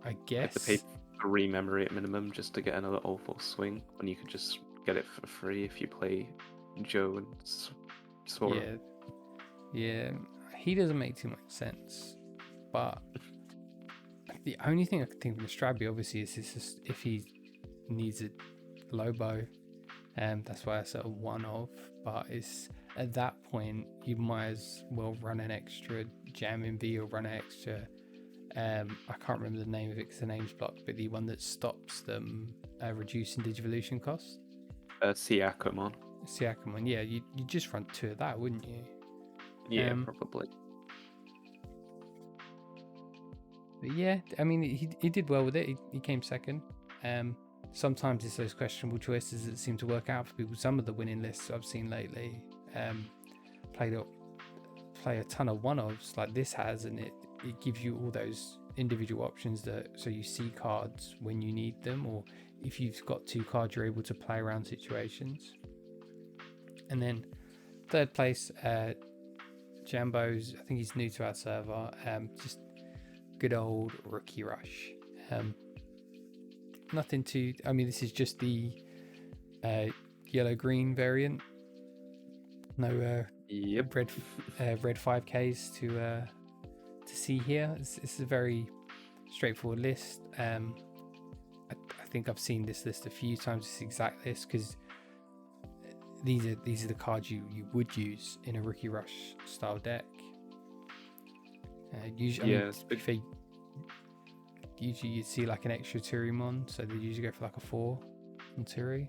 I guess re-memory at minimum just to get another awful swing when you could just get it for free if you play Joe and Sora. Yeah, he doesn't make too much sense. But the only thing I can think of in Strabi, obviously, is just if he needs a Lobo, that's why I sort of one of. But it's at that point you might as well run an extra Jam V or run an extra. I can't remember the name of it because the name's blocked, but the one that stops them reducing Digivolution costs. Agumon. Yeah, you just run 2 of that, wouldn't you? Yeah, probably. But yeah, I mean, he did well with it. He came second. Sometimes it's those questionable choices that seem to work out for people. Some of the winning lists I've seen lately play a ton of one-offs like this has, and it gives you all those individual options so you see cards when you need them, or if you've got 2 cards you're able to play around situations. And then third place, Jambo's, I think he's new to our server, just good old Rookie Rush. Nothing too, I mean, this is just the yellow-green variant. No red 5Ks to see here. It's a very straightforward list. I think I've seen this list a few times, this exact list, because these are the cards you would use in a Rookie Rush style deck. Usually you'd see like an extra Turimon, so they usually go for like a 4 on Turi.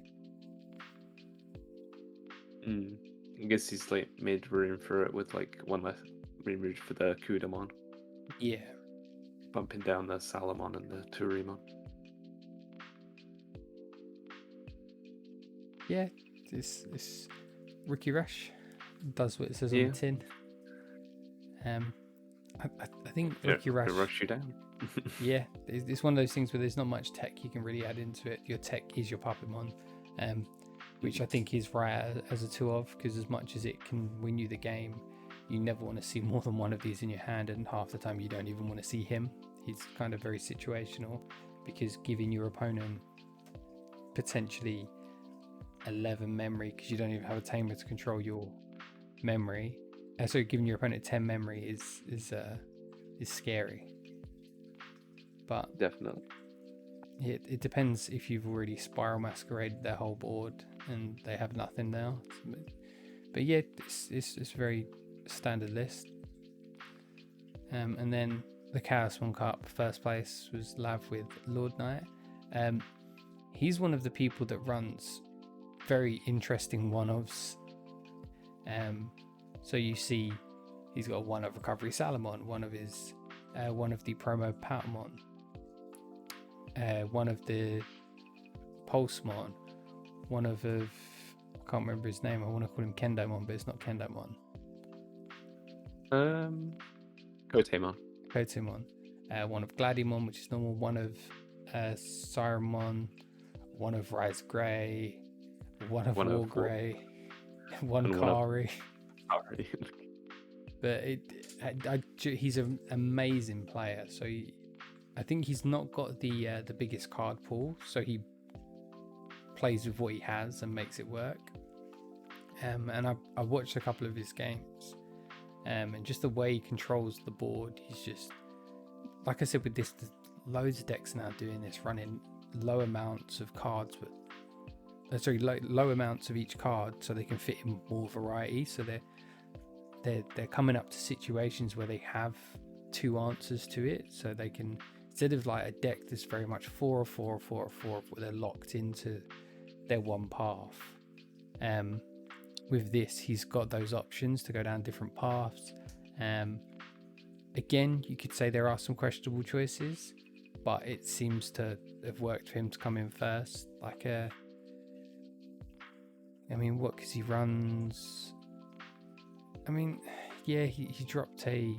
I guess he's like made room for it with like one less removed for the Kudamon. Yeah. Bumping down the Salamon and the Turimon. Yeah, this Rookie Rush does what it says on the tin. I think Rookie Rush rush you down. Yeah, it's one of those things where there's not much tech you can really add into it. Your tech is your Puppetmon, which I think is right as a 2 of, because as much as it can win you the game, you never want to see more than one of these in your hand, and half the time you don't even want to see him. He's kind of very situational, because giving your opponent potentially 11 memory, because you don't even have a tamer to control your memory, so giving your opponent 10 memory is scary. But definitely, it depends if you've already Spiral Masqueraded their whole board and they have nothing now. But yeah, it's a very standard list. And then the Chaos One Cup, first place was Lav with Lord Knight. He's one of the people that runs very interesting one-offs. So you see he's got one of Recovery Salamon, one of the promo Patamon, one of the Pulsemon, one of I can't remember his name. I want to call him Kendomon, but it's not Kendomon. Kotemon. One of Gladimon, which is normal. One of Siremon. One of Rise Grey. One of War Grey. One Kari. But he's an amazing player. So I think he's not got the biggest card pool, so he plays with what he has and makes it work. And I watched a couple of his games, and just the way he controls the board, he's just, like I said, with this, loads of decks now doing this, running low amounts of cards, but low amounts of each card, so they can fit in more variety. So they're coming up to situations where they have 2 answers to it, so they can, instead of like a deck that's very much 4 or 4 or 4 or 4, where they're locked into their one path. With this, he's got those options to go down different paths. Again, you could say there are some questionable choices, but it seems to have worked for him to come in first. Like because he runs. He dropped he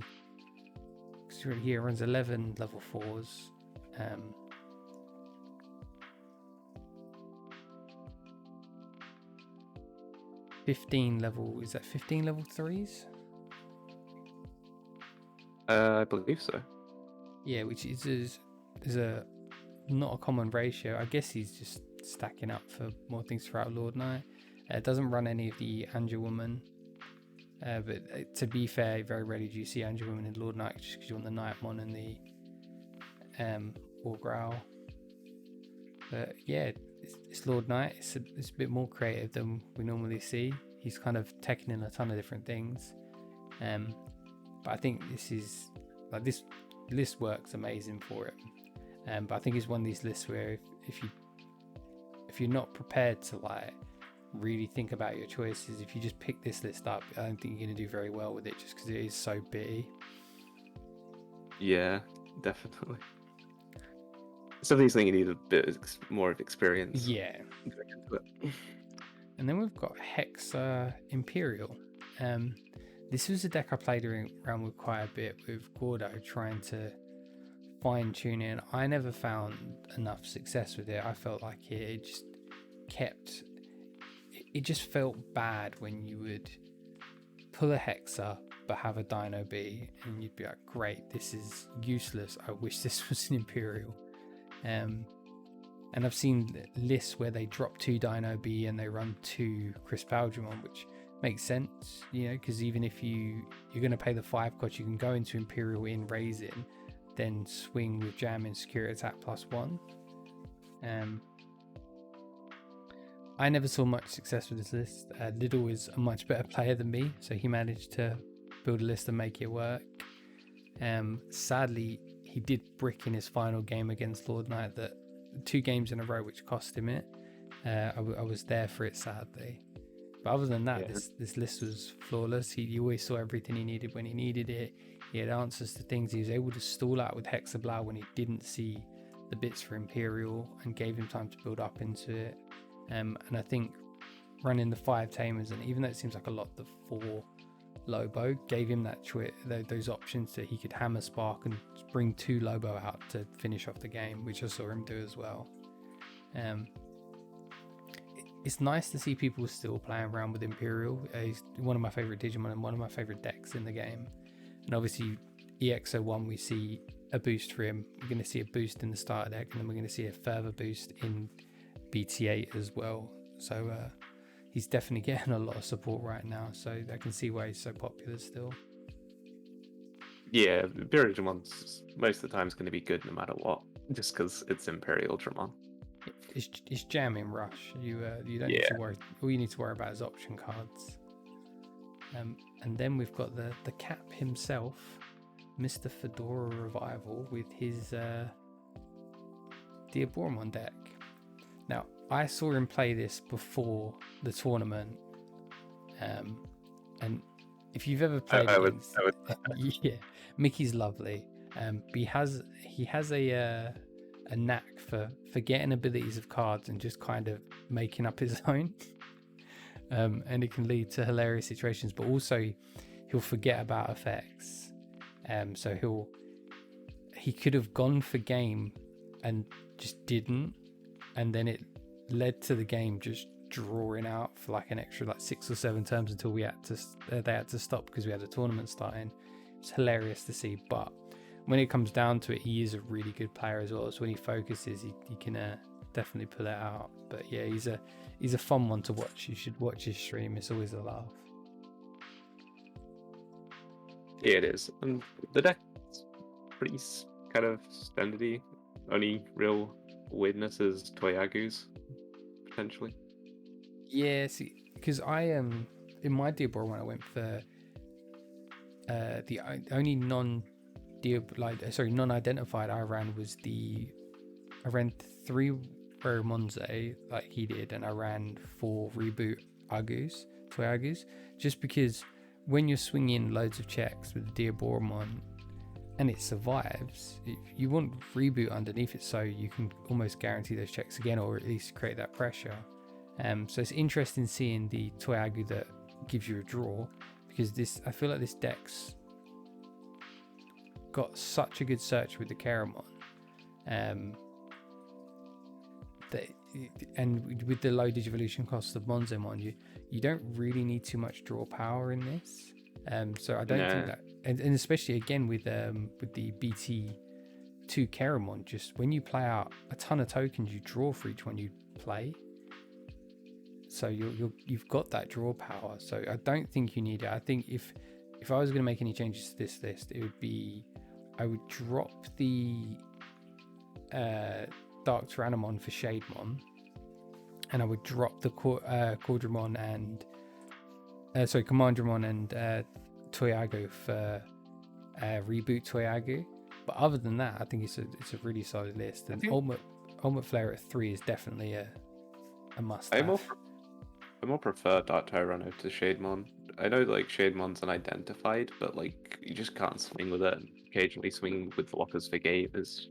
runs 11 level 4s. 15 level 3s? I believe so. Yeah, which is a not a common ratio. I guess he's just stacking up for more things throughout Lord Knight. It doesn't run any of the Agumon, but to be fair, very rarely do you see Agumon in Lord Knight just because you're on the Nightmon and the Wargrowl. But yeah, it's Lord Knight. It's a bit more creative than we normally see. He's kind of taking in a ton of different things. But I think this is like this list works amazing for it. But I think it's one of these lists where if you're not prepared to like really think about your choices, if you just pick this list up, I don't think you're going to do very well with it, just because it is so bitty. Yeah, definitely. Some of these things you need a bit more of experience. Yeah. And then we've got Hexa Imperial. This was a deck I played around with quite a bit with Gordo, trying to fine tune it. I never found enough success with it. I felt like it just kept. It just felt bad when you would pull a Hexa but have a Dino B, and you'd be like, "Great, this is useless. I wish this was an Imperial." And I've seen lists where they drop 2 Dino B and they run 2 Crisp Algernon, which makes sense, because even if you're going to pay the 5 cost, you can go into Imperial in Raising, then swing with Jam and Security Attack +1. I never saw much success with this list. Liddle is a much better player than me, so he managed to build a list and make it work. Sadly, he did brick in his final game against Lord Knight, that 2 games in a row, which cost him it. I was there for it, sadly. But other than that, this list was flawless. He always saw everything he needed when he needed it. He had answers to things. He was able to stall out with Hexablow when he didn't see the bits for Imperial, and gave him time to build up into it. And I think running the 5 Tamers, and even though it seems like a lot, the 4 Lobo gave him that those options that he could hammer Spark and bring 2 Lobo out to finish off the game, which I saw him do as well. It's nice to see people still playing around with Imperial. He's one of my favorite Digimon and one of my favorite decks in the game. And obviously EXO1, we see a boost for him. We're going to see a boost in the starter deck, and then we're going to see a further boost in BT8 as well. So he's definitely getting a lot of support right now, so I can see why he's so popular still. Yeah, Imperial Dramon's most of the time is going to be good no matter what, just because it's Imperial Dramon. It's jamming Rush. You don't need to worry. All you need to worry about is option cards. And then we've got the Cap himself, Mr. Fedora Revival, with his Diaboromon deck. Now, I saw him play this before the tournament, and if you've ever played against, yeah, Mickey's lovely. He has a knack for forgetting abilities of cards and just kind of making up his own, and it can lead to hilarious situations. But also, he'll forget about effects. So he could have gone for game and just didn't, and then it led to the game just drawing out for like an extra 6 or 7 turns until they had to stop because we had a tournament starting. It's hilarious to see, but when it comes down to it, he is a really good player as well. So when he focuses, he can definitely pull it out. But yeah, he's a fun one to watch. You should watch his stream. It's always a laugh. Yeah, it is. And the deck's pretty kind of standardy. Only real weirdness is Toyagu's, potentially. Yeah, see, because I in my Diabor when I went for the only non-identified I ran was I ran 3 Romonze like he did, and I ran 4 reboot Toyagus, just because when you're swinging loads of checks with the Diaboromon and it survives, you want reboot underneath it so you can almost guarantee those checks again, or at least create that pressure. So it's interesting seeing the Toyagu that gives you a draw, because I feel like this deck's got such a good search with the Keramon, and with the low Digivolution cost of Monzemon, you don't really need too much draw power in this. So I don't think that, and especially again with the BT 2 Keramon, just when you play out a ton of tokens, you draw for each one you play. So you've got that draw power. So I don't think you need it. I think if I was going to make any changes to this list, it would be I would drop the Dark Tyrannomon for Shademon, and I would drop the Commandramon and Toyago for Reboot Toyago. But other than that, I think it's a really solid list. And Ultimate Flare at 3 is definitely a must-have. I more prefer Dark Tyranno to Shademon. I know like Shademon's unidentified, but like you just can't swing with it. Occasionally swinging with blockers for Gate is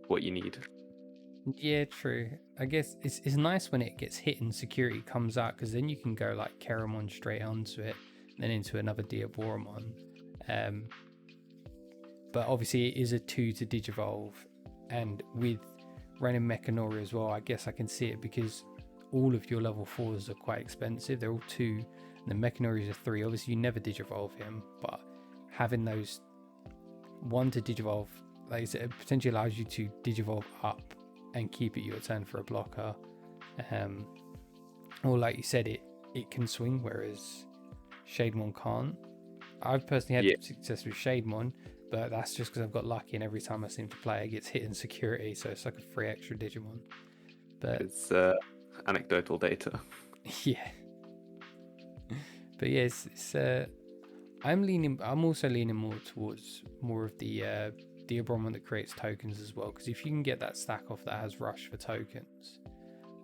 what you need. Yeah, true. I guess it's nice when it gets hit and security comes out, because then you can go like Keramon straight onto it, then into another Diaboromon. But obviously it is a 2 to Digivolve, and with running Mechanori as well, I guess I can see it, because all of your level 4s are quite expensive. They're all 2, and the Mechanori's are 3. Obviously you never Digivolve him, but having those 1 to Digivolve, like I said, it potentially allows you to Digivolve up and keep it your turn for a blocker. Or like you said, it can swing, whereas Shademon can't. I've personally had success with Shademon, but that's just because I've got lucky, and every time I seem to play it gets hit in security, so it's like a free extra Digimon. But it's anecdotal data. Yeah. But yeah, I'm also leaning more towards more of the Diaboromon that creates tokens as well, because if you can get that stack off that has rush for tokens,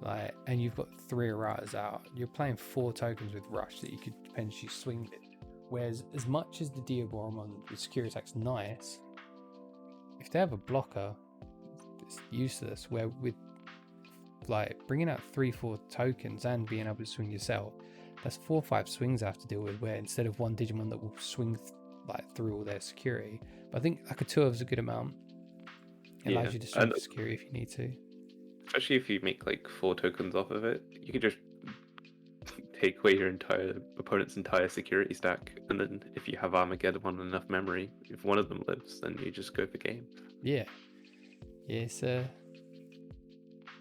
like, and you've got 3 erratas out, you're playing 4 tokens with rush that you could potentially swing with. Whereas as much as the Diaboromon with security attack's nice, if they have a blocker, it's useless. Where with like bringing out 3-4 tokens and being able to swing yourself, that's 4 or 5 swings I have to deal with, where instead of one Digimon that will swing through all their security. But I think like a 2 is a good amount. It allows you to swing for security if you need to. Especially if you make like 4 tokens off of it, you can just take away your opponent's entire security stack, and then if you have Armageddon on enough memory, if one of them lives, then you just go for game. Yeah. Yes.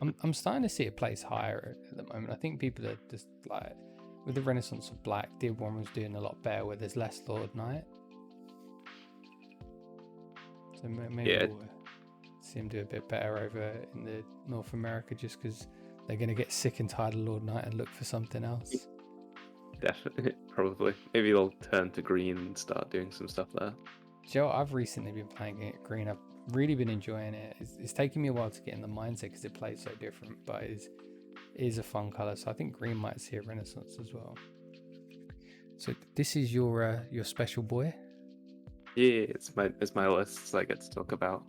I'm starting to see it place higher at the moment. I think people are just like, with the Renaissance of Black, Diaboromon's doing a lot better where there's less Lord Knight. So maybe we'll see him do a bit better over in the North America, just because they're going to get sick and tired of Lord Knight and look for something else. Definitely, probably. Maybe they'll turn to green and start doing some stuff there. Joe, I've recently been playing it green. I've really been enjoying it. It's taken me a while to get in the mindset because it plays so different, but it is a fun color. So I think green might see a renaissance as well. So this is your special boy. Yeah, it's my list I get to talk about.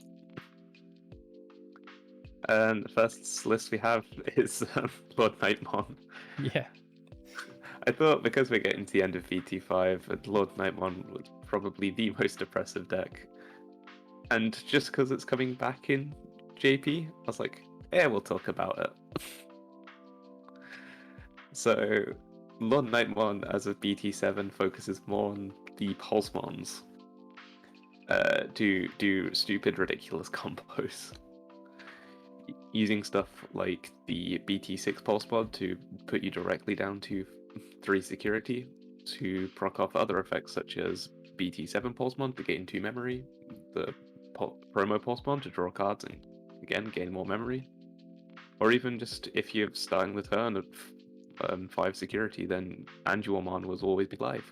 And the first list we have is Lord Nightmon. Yeah. I thought because we're getting to the end of VT5, Lord Nightmon was probably the most oppressive deck. And just because it's coming back in JP, I was like, yeah, we'll talk about it. So, Lord Nightmon as a BT7 focuses more on the Pulsemons. Do stupid, ridiculous combos. Using stuff like the BT6 Pulsemon to put you directly down to 3 security, to proc off other effects such as BT7 Pulsemon to gain 2 memory, the promo Pulsemon to draw cards and again gain more memory, or even just if you're starting the turn at 5 security, then Agumon was always be live.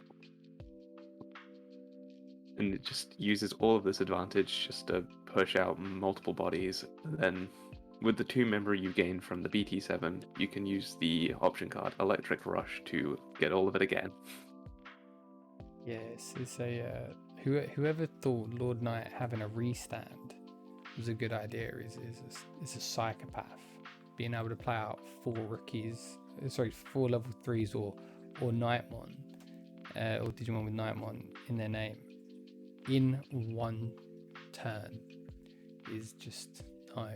And it just uses all of this advantage just to push out multiple bodies, and then with the 2 memory you gain from the BT7, you can use the option card Electric Rush to get all of it again. Yes, it's a whoever thought Lord Knight having a restand was a good idea is a psychopath. Being able to play out 4 level 3s or Nightmon, or Digimon with Nightmon in their name in one turn is just no.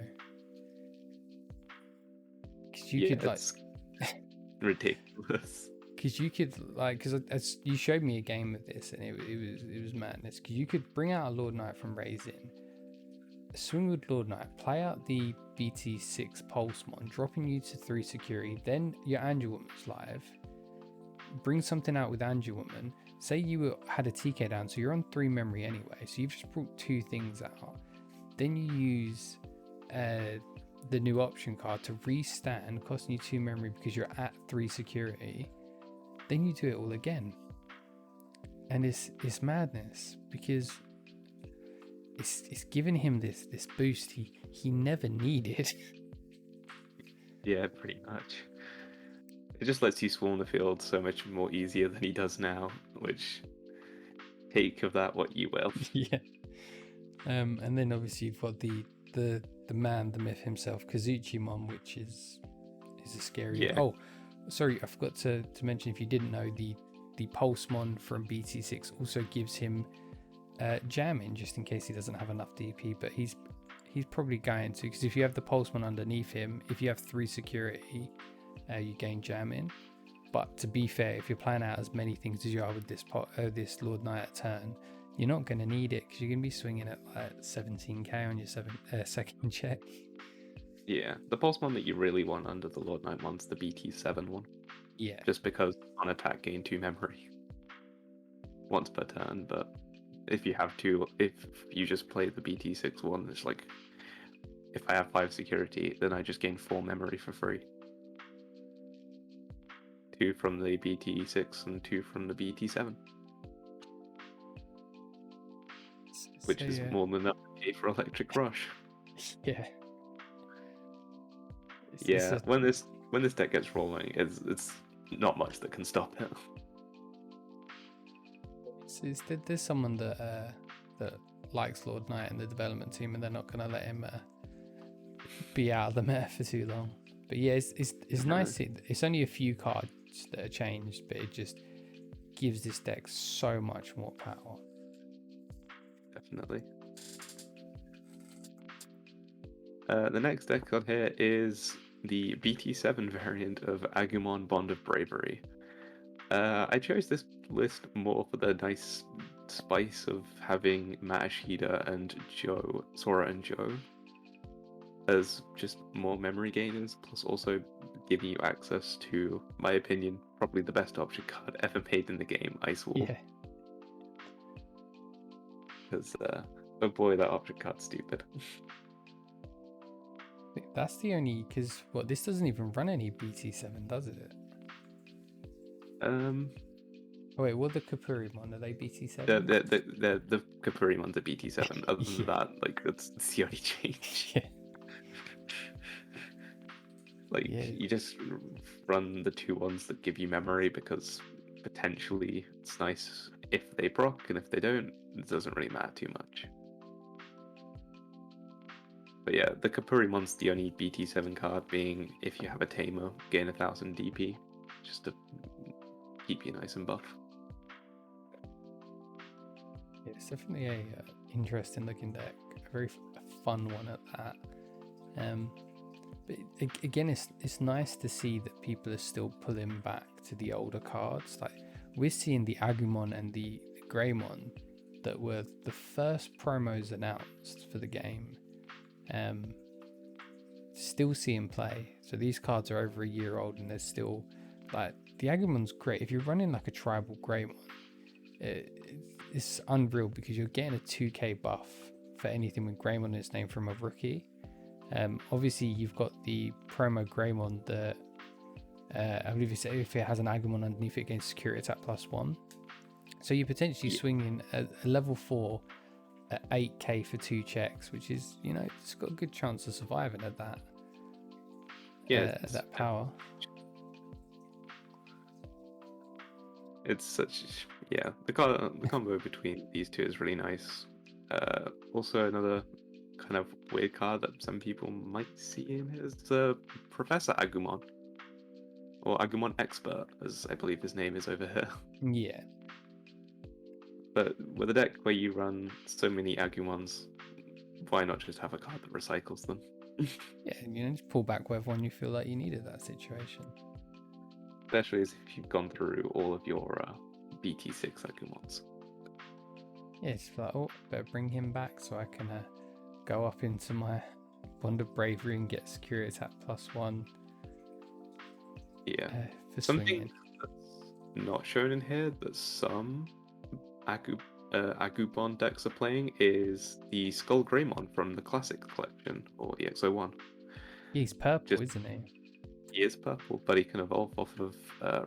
Because you could like ridiculous. Because you could because you showed me a game of this and it was madness. Because you could bring out a Lord Knight from Raising, swing with Lord Knight, play out the BT6 Pulsemon, dropping you to 3 security, then your Angelwoman's live, bring something out with Angelwoman, say you had a TK down, so you're on 3 memory anyway, so you've just brought 2 things out, then you use the new option card to restand, costing you 2 memory because you're at 3 security, then you do it all again. And it's madness because it's giving him this boost he never needed. Yeah, pretty much. It just lets you swarm the field so much more easier than he does now, which, take of that what you will. Yeah. And then obviously you've got the man, the myth himself, Kazujimon, which is a scary. Yeah. Oh, sorry, I forgot to mention, if you didn't know, the Pulsemon from BT6 also gives him jamming, just in case he doesn't have enough DP, but he's probably going to, because if you have the Pulsemon underneath him, if you have 3 security, you gain jamming. But to be fair, if you're playing out as many things as you are with this Lord Knight at turn, you're not going to need it, because you're going to be swinging at like 17k on your second check. Yeah, the Pulsemon that you really want under the Lord Knight one's the BT7 one. Yeah. Just because on attack gain 2 memory once per turn, but if you just play the BT6 one, it's like, if I have 5 security, then I just gain 4 memory for free. 2 from the BT6 and 2 from the BT7. Which is more than enough to pay for Electric Rush. Yeah. When this deck gets rolling, it's not much that can stop it. There's someone that likes Lord Knight in the development team, and they're not going to let him be out of the meta for too long. But yeah, it's nice. It's only a few cards that are changed, but it just gives this deck so much more power. Definitely. The next deck on here is the BT7 variant of Agumon Bond of Bravery. I chose this list more for the nice spice of having Matashida and Sora and Joe as just more memory gainers, plus also giving you access to, my opinion, probably the best option card ever made in the game, Ice Wall. Yeah. Because, oh boy, that option card's stupid. That's the only, because this doesn't even run any BT7, does it? Oh wait, what the Kapurimon? Are they BT7? The Kapurimon's a BT7. Other than that, that's the only change. Yeah. You just run the 2 ones that give you memory, because potentially it's nice if they proc, and if they don't, it doesn't really matter too much. But yeah, the Kapurimon's the only BT7 card, being if you have a Tamer, gain 1000 DP, just to keep you nice and buff. Yeah, it's definitely a interesting looking deck, a very fun one at that. But again, it's nice to see that people are still pulling back to the older cards. Like, we're seeing the Agumon and the Greymon that were the first promos announced for the game, still seeing play. So these cards are over a year old, and they're still, like, the Agumon's great. If you're running like a tribal Greymon, it's unreal, because you're getting a 2k buff for anything with Greymon in its name from a rookie. Obviously you've got the promo Greymon that I believe if it has an Agumon underneath, it gains security attack +1. So you're potentially swinging a level 4 at 8k for 2 checks, which is, it's got a good chance of surviving at that. Yeah, that power. It's such, the combo between these 2 is really nice. Also, another kind of weird card that some people might see in is Professor Agumon, or Agumon Expert, as I believe his name is over here. Yeah. But with a deck where you run so many Agumons, why not just have a card that recycles them? Yeah, just pull back whatever one you feel like you needed that situation. Especially as if you've gone through all of your BT6 Agumons. Yeah, it's like, better bring him back so I can go up into my Bond of Bravery and get Security Attack +1. Yeah. For Something swinging. that's not shown in here that some Agumon decks are playing is the Skull Greymon from the Classic Collection, or EX01. He's purple, isn't he? He is purple, but he can evolve off of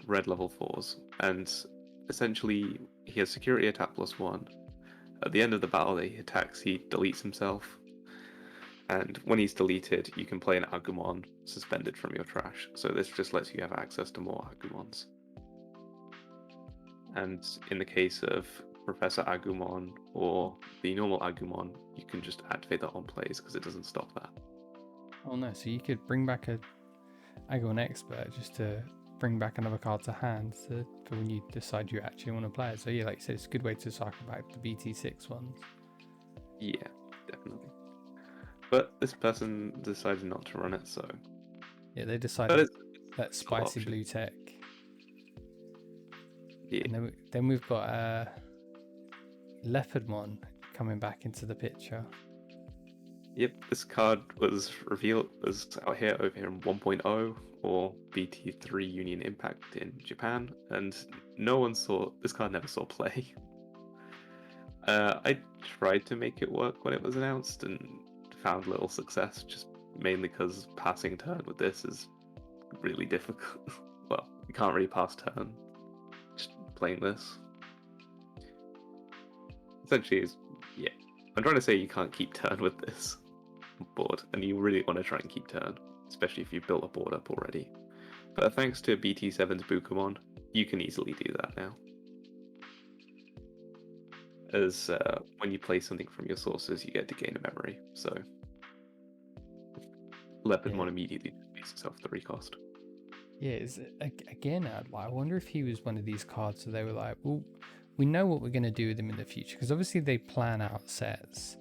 red level 4s, and essentially he has Security Attack +1. At the end of the battle that he attacks, he deletes himself, and when he's deleted, you can play an Agumon suspended from your trash. So this just lets you have access to more Agumons. And in the case of Professor Agumon or the normal Agumon, you can just activate that on plays because it doesn't stop that. Oh no, so you could bring back a Agumon Expert just to bring back another card to hand for when you decide you actually want to play it. So yeah, like you said, it's a good way to cycle back the BT6 ones. Yeah, definitely. But this person decided not to run it, so... Yeah, they decided that spicy blue tech. Yeah. And then we've got Leopardmon coming back into the picture. Yep, this card was revealed as over here in 1.0 or BT3 Union Impact in Japan, and this card never saw play. I tried to make it work when it was announced and found little success, just mainly because passing turn with this is really difficult. Well, you can't really pass turn just playing this. Essentially, I'm trying to say you can't keep turn with this board, and you really want to try and keep turn, especially if you've built a board up already. But thanks to BT7's Bukamon, you can easily do that now. As when you play something from your sources, you get to gain a memory, so Leopardmon immediately makes itself the recost. Yeah, again, I wonder if he was one of these cards so they were like, well, we know what we're going to do with him in the future, because obviously they plan out sets.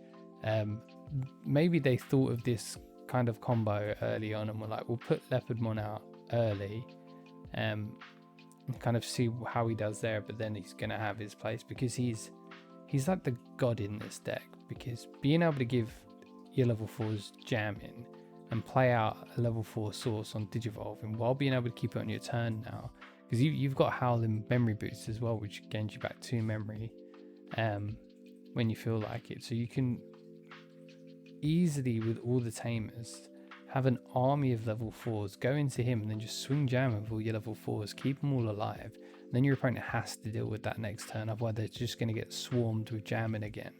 Maybe they thought of this kind of combo early on and were like, we'll put Leopardmon out early and kind of see how he does there, but then he's going to have his place because he's like the god in this deck, because being able to give your level 4s jamming and play out a level 4 source on Digivolving while being able to keep it on your turn now, because you've got Howling Memory Boost as well, which gains you back 2 memory when you feel like it. So you can easily, with all the tamers, have an army of level 4s, go into him and then just swing jam with all your level 4s, keep them all alive. And then your opponent has to deal with that next turn, otherwise they're just going to get swarmed with jamming again.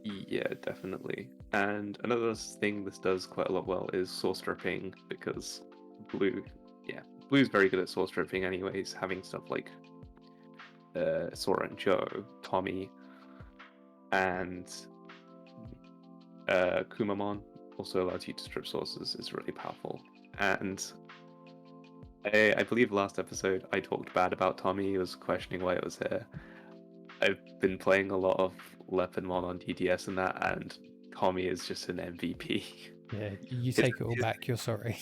Yeah, definitely. And another thing this does quite a lot well is source stripping, because blue's very good at source stripping anyways, having stuff like Sora and Joe, Tommy, and Kumamon also allows you to strip sources, is really powerful. And I believe last episode I talked bad about Tommy. He was questioning why it was here. I've been playing a lot of Leopardmon on TTS and that, and Tommy is just an MVP. Yeah, you take it all back, you're sorry.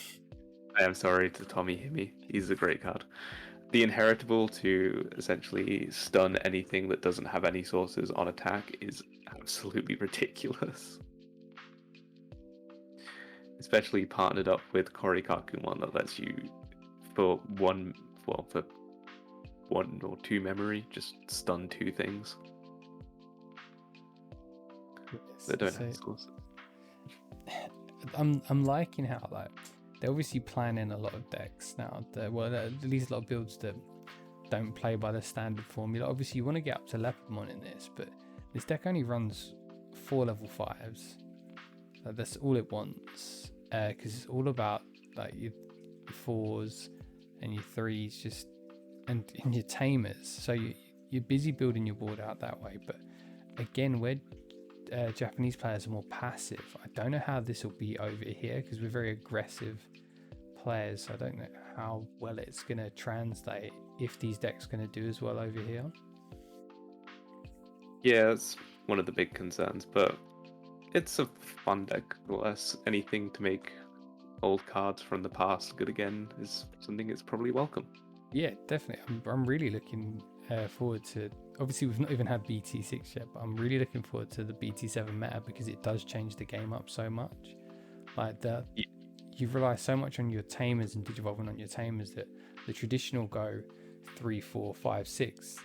I am sorry to Tommy Himi. He's a great card. The inheritable to essentially stun anything that doesn't have any sources on attack is absolutely ridiculous. Especially partnered up with Korikakumon that lets you, for one or 2 memory, just stun 2 things. Yes, That don't have sources. I'm liking how they're obviously planning a lot of decks now. At least a lot of builds that don't play by the standard formula. Obviously, you want to get up to Leopardmon in this, but this deck only runs 4 level 5s. That's all it wants, because it's all about like your 4s and your 3s, and your tamers. So you're busy building your board out that way. But again, where Japanese players are more passive, I don't know how this will be over here, because we're very aggressive players. So I don't know how well it's going to translate, if these decks are going to do as well over here. Yeah, that's one of the big concerns, but it's a fun deck nonetheless. Anything to make old cards from the past good again is something that's probably welcome. Yeah, definitely. I'm really looking forward to obviously we've not even had BT6 yet, but I'm really looking forward to the BT7 meta because it does change the game up so much. Like you rely so much on your tamers and digivolving on your tamers that the traditional go 3, 4, 5, 6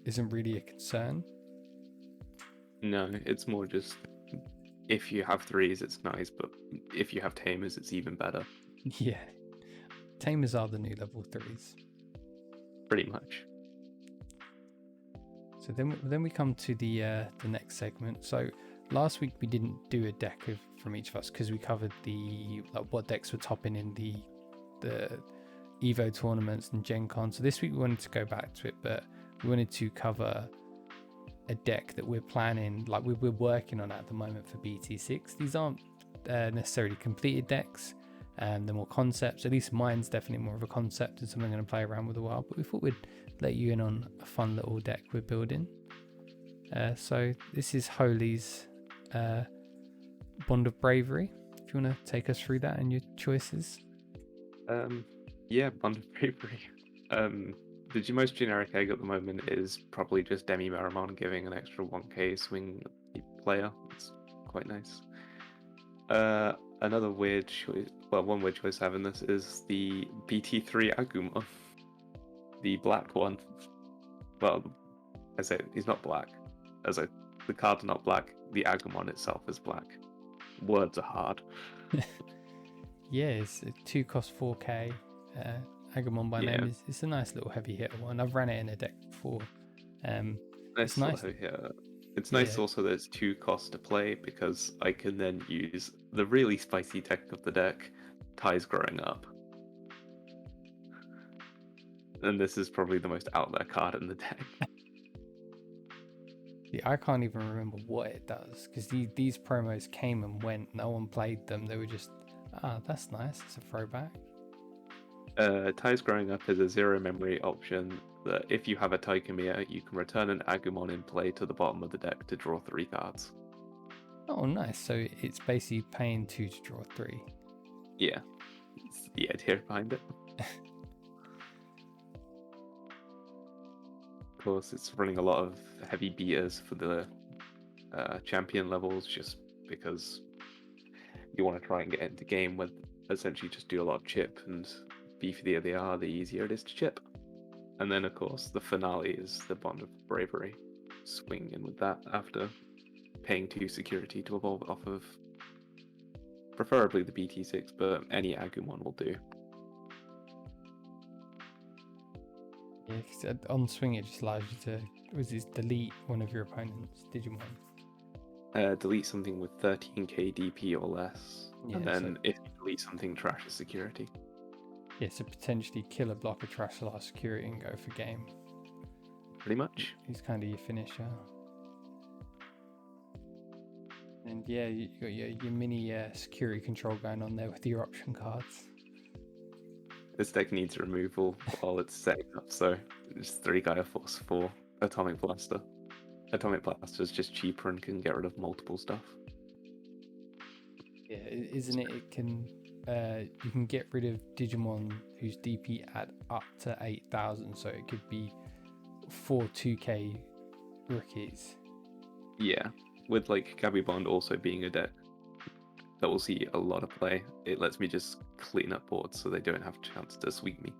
isn't really a concern. No, it's more just if you have 3s, it's nice, but if you have tamers, it's even better. Yeah, tamers are the new level 3s. Pretty much. So then we come to the next segment. So last week we didn't do a deck from each of us because we covered the what decks were topping in the Evo tournaments and Gen Con. So this week we wanted to go back to it, but we wanted to cover a deck that we're planning, like we're working on at the moment for BT6. These aren't necessarily completed decks, and they're more concepts. At least mine's definitely more of a concept and something I'm going to play around with a while. But we thought we'd let you in on a fun little deck we're building. So this is Holy's Bond of Bravery. If you want to take us through that and your choices. Yeah, Bond of Bravery. The most generic egg at the moment is probably just Demi Maramon giving an extra 1k swing player. It's quite nice. Another weird choice, well, one weird choice having this is the BT3 Agumon, the black one. Well, I say he's not black. The cards are not black. The Agumon itself is black. Words are hard. Yeah, it's a 2 cost 4k. Agumon by name it's a nice little heavy hitter one. I've ran it in a deck before. It's nice. It's nice also that it's 2 cost to play because I can then use the really spicy tech of the deck, Ties Growing Up. And this is probably the most out there card in the deck. Yeah, I can't even remember what it does because these promos came and went. No one played them. They were just, that's nice. It's a throwback. Ties Growing Up is a 0 memory option that if you have a Taikamiya, you can return an Agumon in play to the bottom of the deck to draw 3 cards. Oh, nice. So it's basically paying 2 to draw 3. Yeah, it's the idea behind it. Of course, it's running a lot of heavy beaters for the champion levels just because you want to try and get into game with essentially just do a lot of chip, and beefier they are, the easier it is to chip. And then, of course, the finale is the Bond of Bravery. Swing in with that after paying 2 security to evolve off of preferably the BT6, but any Agumon will do. Yeah, because on swing it just allows you to delete one of your opponent's Digimon. Delete something with 13k DP or less, and then if you delete something, trash is security. Yeah, so potentially kill a blocker, trash the last security, and go for game. Pretty much. He's kind of your finisher. And yeah, you got your mini security control going on there with your option cards. This deck needs removal while it's setting up, so it's 3 Gaia Force 4 Atomic Blaster. Atomic Blaster is just cheaper and can get rid of multiple stuff. Yeah, isn't it? It can you can get rid of Digimon whose DP at up to 8,000, so it could be 4 2k rookies. Yeah, with like Gabby Bond also being a deck that will see a lot of play, it lets me just clean up boards so they don't have a chance to sweep me.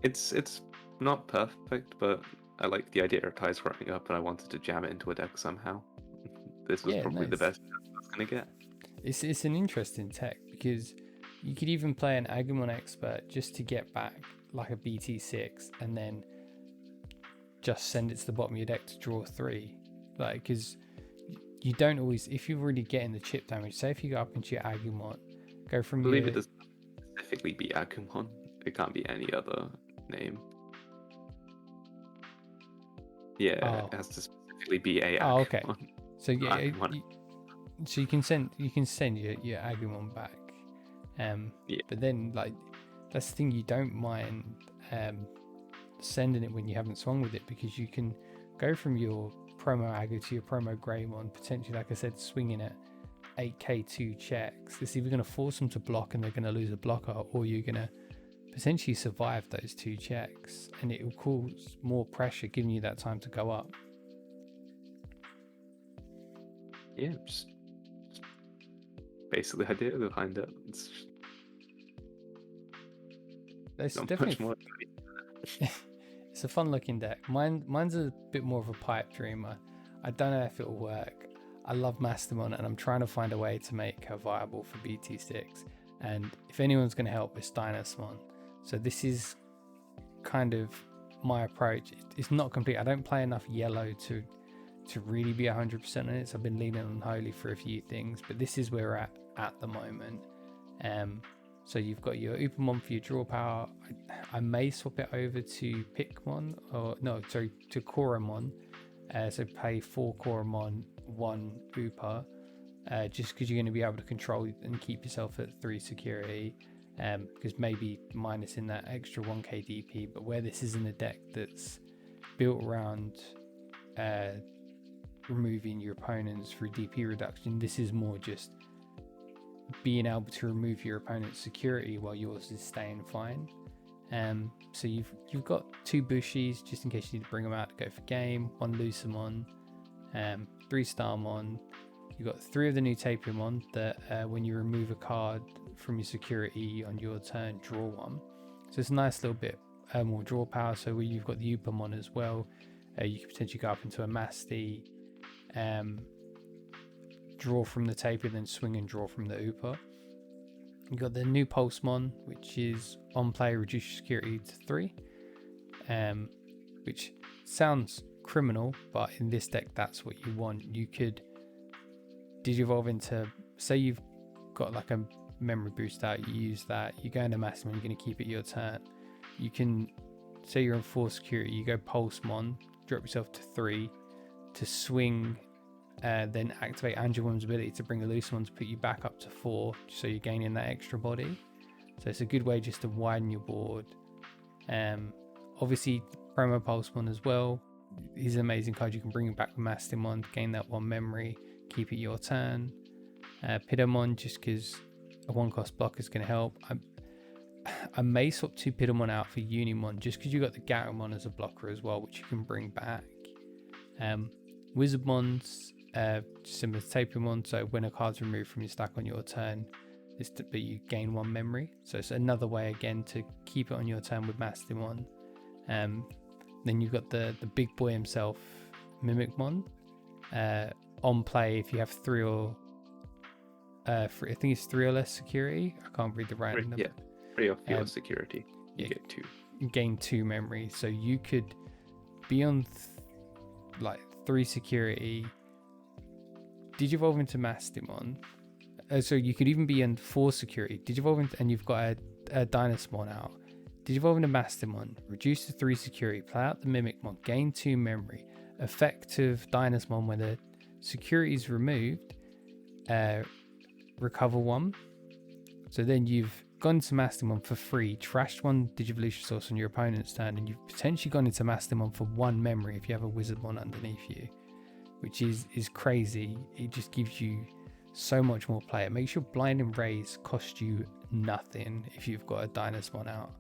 It's not perfect, but I like the idea of Ties Growing Up, and I wanted to jam it into a deck somehow. This was probably the best I was going to get. It's an interesting tech because you could even play an Agumon Expert just to get back like a BT6 and then just send it to the bottom of your deck to draw 3. Like, because you don't always, if you're really getting the chip damage, say if you go up into your Agumon, go from I believe it doesn't specifically be Agumon. It can't be any other name. Yeah, it has to specifically be a Agumon. Oh, okay. So yeah, so you can send your Agumon back. But then like that's the thing, you don't mind sending it when you haven't swung with it, because you can go from your promo Agu to your promo Greymon, potentially, like I said, swinging at 8k 2 checks. It's either going to force them to block and they're going to lose a blocker, or you're going to potentially survive those 2 checks, and it will cause more pressure, giving you that time to go up. Yeah, just basically the idea behind it. It's not definitely much more. it's a fun looking deck. Mine's a bit more of a pipe dreamer. I don't know if it'll work. I love Mastamon, and I'm trying to find a way to make her viable for BT6. And if anyone's going to help, it's Dynasmon. So this is kind of my approach. It's not complete. I don't play enough yellow to really be 100% on it. So I've been leaning on Holy for a few things, but this is where we're at the moment. So you've got your Upamon for your draw power. I may swap it over to Pikmon, to Koromon. So pay 4 Koromon, 1 Upa, just because you're going to be able to control and keep yourself at 3 security, because maybe minusing that extra 1k DP. But where this is in a deck that's built around removing your opponents through DP reduction, this is more just being able to remove your opponent's security while yours is staying fine. So you've got 2 Bushis just in case you need to bring them out to go for game, 1 Lucamon, 3 Starmon. You've got 3 of the new Tapirmon that when you remove a card from your security on your turn, draw 1. So it's a nice little bit more draw power. So where you've got the Upamon as well, you could potentially go up into a Masti, draw from the Tapir, then swing and draw from the Upa. You've got the new Pulsemon, which is on play, reduce your security to 3, which sounds criminal, but in this deck, that's what you want. You could Digivolve into, say you've got like a memory boost out, you use that, you go into Maximum, you're going to keep it your turn. You can, say you're on 4 security, you go Pulsemon, drop yourself to 3 to swing, then activate Angelwon's ability to bring a Lucamon to put you back up to 4, so you're gaining that extra body. So it's a good way just to widen your board. Obviously, promo Pulsemon as well. He's an amazing card. You can bring him back with Mastamon, gain that 1 memory, keep it your turn. Pidomon, just because a 1-cost block is going to help. I may swap 2 Pidomon out for Unimon, just because you got the Gatomon as a blocker as well, which you can bring back. Wizardmons, similar to Tapirmon, so when a card's removed from your stack on your turn, but you gain 1 memory. So it's another way again to keep it on your turn with Mastamon. Then you've got the big boy himself, Mimicmon, on play if you have 3 or I think it's 3 or less security. I can't read the random number. 3 or fewer security. You get 2. Gain 2 memory, so you could be on 3 security, Digivolve into Mastamon. So you could even be on 4 security, Digivolve into, and you've got a Dynasmon out. Digivolve into Mastamon, reduce to 3 security, play out the Mimicmon, gain 2 memory, effective Dynasmon when the security is removed, recover 1. So then you've gone to Mastamon for free, trashed 1 Digivolution source on your opponent's turn, and you've potentially gone into Mastamon for 1 memory if you have a Wizardmon underneath you, which is crazy. It just gives you so much more play. It makes your Blind and Raise cost you nothing if you've got a Dynasmon out.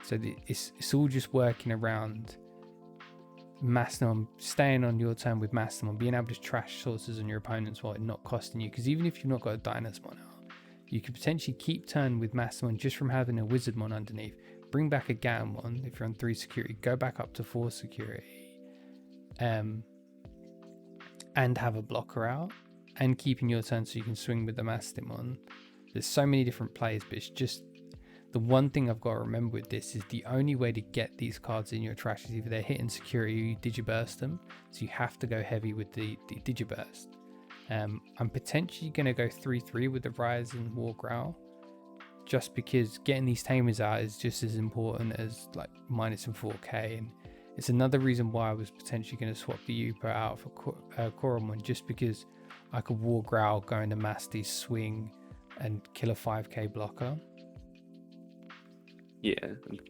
So it's all just working around Mastamon, staying on your turn with Mastamon, being able to trash sources on your opponents while it not costing you. Because even if you've not got a Dynasmon out, you could potentially keep turn with Mastamon just from having a Wizardmon underneath. Bring back a Gatomon if you're on 3 security, go back up to 4 security, and have a blocker out, and keeping your turn so you can swing with the Mastamon. There's so many different plays, but it's just the one thing I've got to remember with this is the only way to get these cards in your trash is either they're hitting security or you Digiburst them. So you have to go heavy with the Digiburst. I'm potentially going to go 3-3 with the Rise and War Growl, just because getting these Tamers out is just as important as like minus in 4k. And it's another reason why I was potentially going to swap the Upa out for Koromon, just because I could War Growl, go into Masti, swing, and kill a 5k blocker. Yeah, and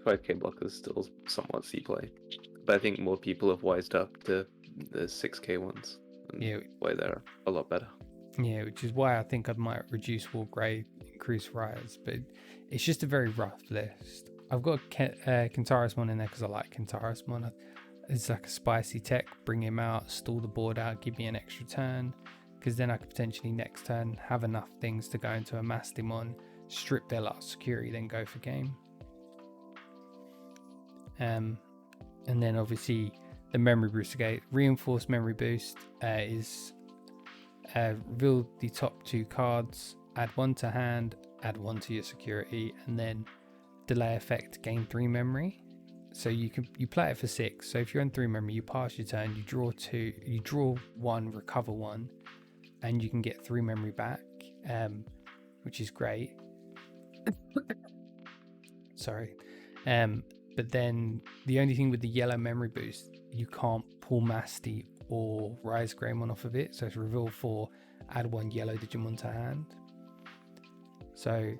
5k blocker is still somewhat C play, but I think more people have wised up to the 6k ones, and why they're a lot better. Yeah, which is why I think I might reduce War Grey, decrease rise, but it's just a very rough list. I've got Kintarismon in there because I like Kintarismon. It's like a spicy tech, bring him out, stall the board out, give me an extra turn, because then I could potentially next turn have enough things to go into a Mastimon, strip their last security, then go for game. And then obviously the memory boost gate, reinforced memory boost is reveal the top 2 cards, add 1 to hand, add 1 to your security, and then delay effect, gain 3 memory. So you play it for 6. So if you're on 3 memory, you pass your turn, you draw 2, you draw 1, recover 1, and you can get 3 memory back, which is great. Sorry. But then the only thing with the yellow memory boost, you can't pull Masty or Rise Greymon off of it. So it's reveal 4, add 1 yellow Digimon to hand. So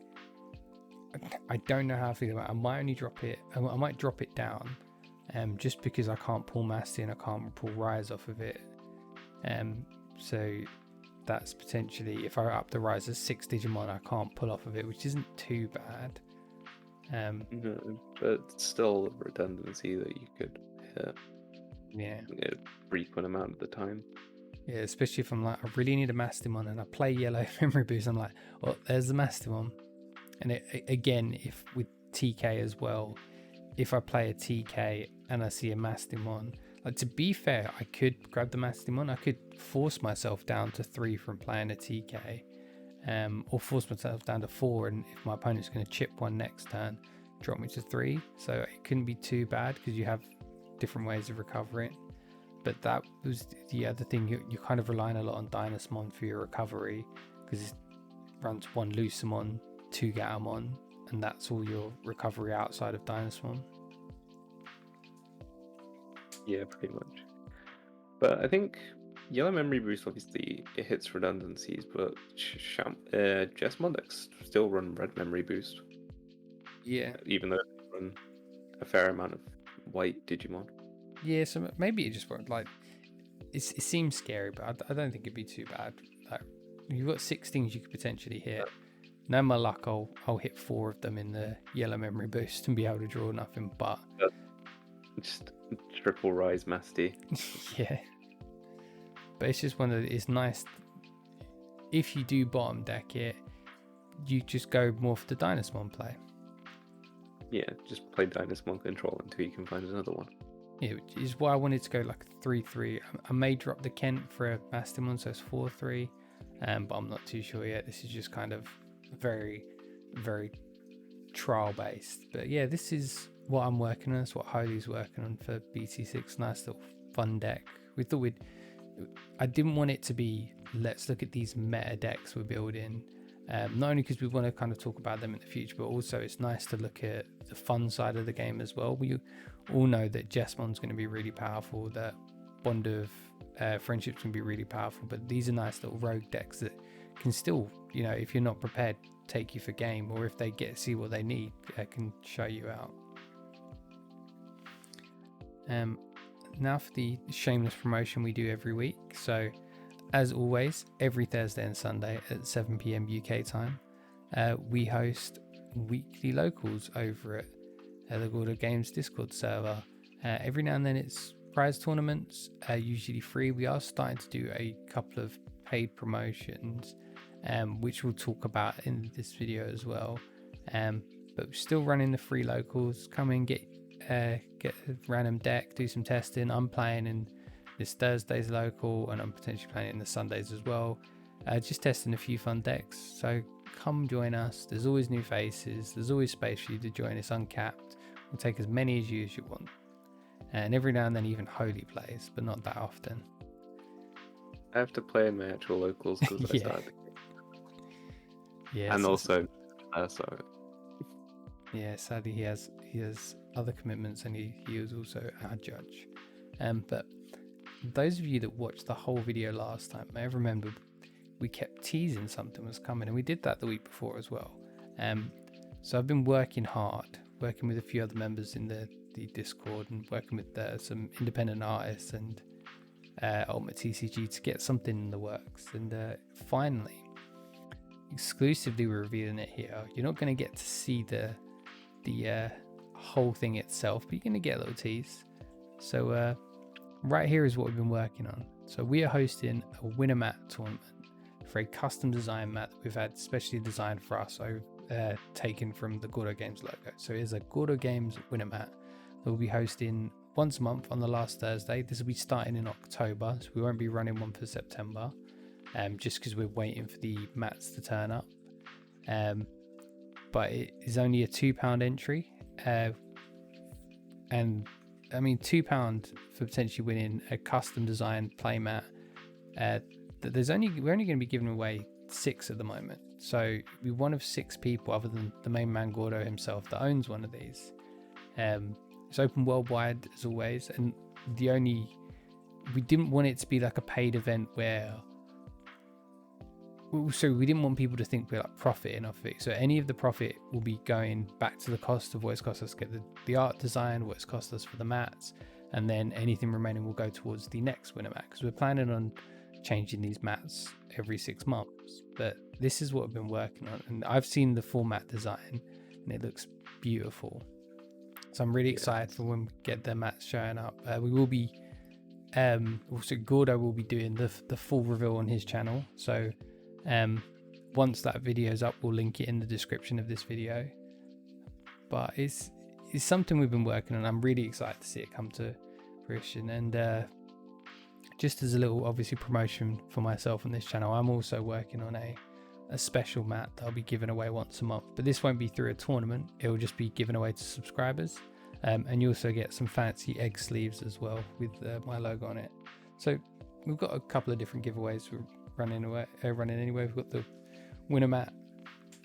I don't know how I feel about it. I might only drop it. I might drop it down, just because I can't pull Masty and I can't pull Rise off of it. So that's potentially, if I up the Rise as 6 Digimon, I can't pull off of it, which isn't too bad. No, but it's still a redundancy that you could hit. Yeah. A frequent amount of the time. Yeah, especially if I'm like, I really need a Mastimon and I play yellow memory boost, I'm like, well, there's the Mastimon. And again, if with TK as well, if I play a TK and I see a Mastimon, like, to be fair, I could grab the Mastimon. I could force myself down to 3 from playing a TK, or force myself down to 4, and if my opponent's going to chip 1 next turn, drop me to 3. So it couldn't be too bad because you have different ways of recovering. But that was the other thing, you're kind of relying a lot on Dynasmon for your recovery, because it runs 1 Lucamon, 2 Gatomon, and that's all your recovery outside of Dynasmon. Yeah, pretty much. But I think yellow memory boost, obviously it hits redundancies, but Jesmon decks still run red memory boost. Yeah, even though they run a fair amount of white Digimon. Yeah, so maybe it just worked. Like, it seems scary, but I don't think it'd be too bad. Like, you've got 6 things you could potentially hit. No, my luck, I'll hit 4 of them in the yellow memory boost and be able to draw nothing but. Just triple Rise Masty. Yeah. But it's just it's nice. If you do bottom deck it, you just go more for the Dynasmon play. Yeah, just play Dynasmon control until you can find another one. Yeah, which is why I wanted to go like 3-3. I may drop the Kent for a Mastimon, so it's 4-3, but I'm not too sure yet. This is just kind of very, very trial based. But yeah, this is what I'm working on. It's what Holy's working on for BT6. Nice little fun deck. We thought I didn't want it to be, let's look at these meta decks we're building. Not only because we want to kind of talk about them in the future, but also it's nice to look at the fun side of the game as well. We all know that Jesmon's going to be really powerful, that Bond of Friendship's going to be really powerful, but these are nice little rogue decks that can still, if you're not prepared, take you for game, or if they see what they need, can show you out. Now for the shameless promotion we do every week. So as always, every Thursday and Sunday at 7 PM UK time, we host weekly locals over at the Gordo Games Discord server. Every now and then it's prize tournaments, usually free. We are starting to do a couple of paid promotions, which we'll talk about in this video as well. But we're still running the free locals. Come in, get a random deck, do some testing. I'm playing in this Thursday's local, and I'm potentially playing in the Sundays as well. Just testing a few fun decks. So come join us. There's always new faces. There's always space for you to join. It's uncapped. We'll take as many as you want. And every now and then even Holy plays, but not that often. I have to play in my actual locals because I started the game. Yeah, and also so yeah, sadly he has other commitments, and he is also our judge. But those of you that watched the whole video last time may have remembered we kept teasing something was coming, and we did that the week before as well. So I've been working hard, working with a few other members in the Discord, and working with some independent artists and Ultimate TCG to get something in the works. And finally, exclusively revealing it here. You're not going to get to see the whole thing itself, but you're going to get a little tease. So right here is what we've been working on. So we are hosting a winner mat tournament for a custom design mat that we've had specially designed for us, taken from the Gordo Games logo. So it is a Gordo Games winner mat that we'll be hosting once a month on the last Thursday. This will be starting in October, so we won't be running one for September, just because we're waiting for the mats to turn up. But it is only a £2 entry, and I mean £2 for potentially winning a custom designed playmat. We're only going to be giving away 6 at the moment, so we're one of 6 people other than the main man Gordo himself that owns one of these. It's open worldwide as always, and we didn't want it to be like a paid event where we didn't want people to think we're like profiting off it. So any of the profit will be going back to the cost of what it's cost us to get the art design, what it's cost us for the mats, and then anything remaining will go towards the next winner mat, because we're planning on changing these mats every 6 months. But this is what we've been working on, and I've seen the format design and it looks beautiful. So I'm really excited for when we get the mats showing up. We will be also Gordo will be doing the full reveal on his channel. So once that video is up, we'll link it in the description of this video. But it's something we've been working on. I'm really excited to see it come to fruition. And just as a little obviously promotion for myself on this channel, I'm also working on a special mat that I'll be giving away once a month, but this won't be through a tournament. It will just be given away to subscribers, and you also get some fancy egg sleeves as well with my logo on it. So we've got a couple of different giveaways we're running anyway. We've got the winner mat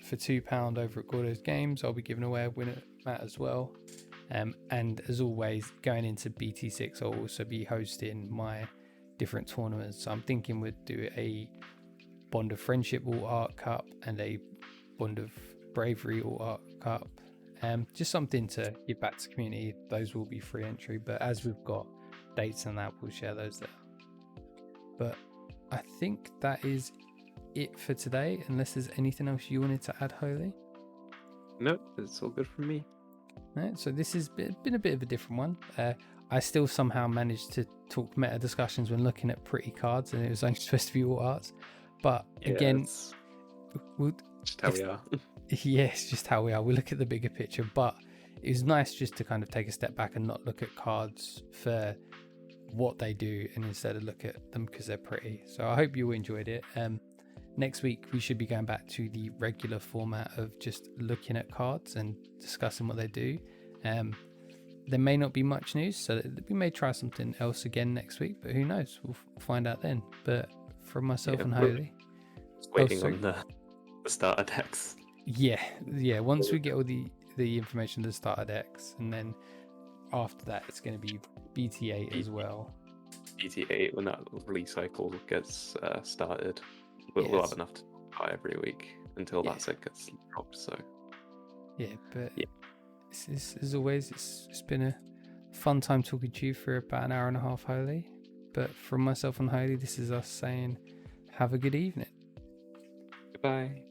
for £2 over at Gordo's Games. I'll be giving away a winner mat as well, and as always, going into BT6 I'll also be hosting my different tournaments. So I'm thinking we'd do a Bond of Friendship All Art Cup and a Bond of Bravery All Art Cup. Just something to give back to the community. Those will be free entry, but as we've got dates and that, we'll share those there. But I think that is it for today, unless there's anything else you wanted to add, Holy? Nope, it's all good for me. Right, so this has been a bit of a different one. I still somehow managed to talk meta discussions when looking at pretty cards, and it was only supposed to be all arts. But again, just how we are. Yeah, it's just how we are. We look at the bigger picture, but it's nice just to kind of take a step back and not look at cards for what they do, and instead of look at them because they're pretty. So I hope you enjoyed it. Next week we should be going back to the regular format of just looking at cards and discussing what they do. There may not be much news, so we may try something else again next week, but who knows? We'll find out then. But from myself and Holy, waiting on the starter decks. Yeah. Once we get all the information to the starter decks, and then after that, it's going to be BT8 as well. BT8, when that release cycle gets started, we'll have enough to buy every week until that set gets dropped. So as always, it's been a fun time talking to you for about an hour and a half, Holy. But from myself and Holy, this is us saying have a good evening. Goodbye.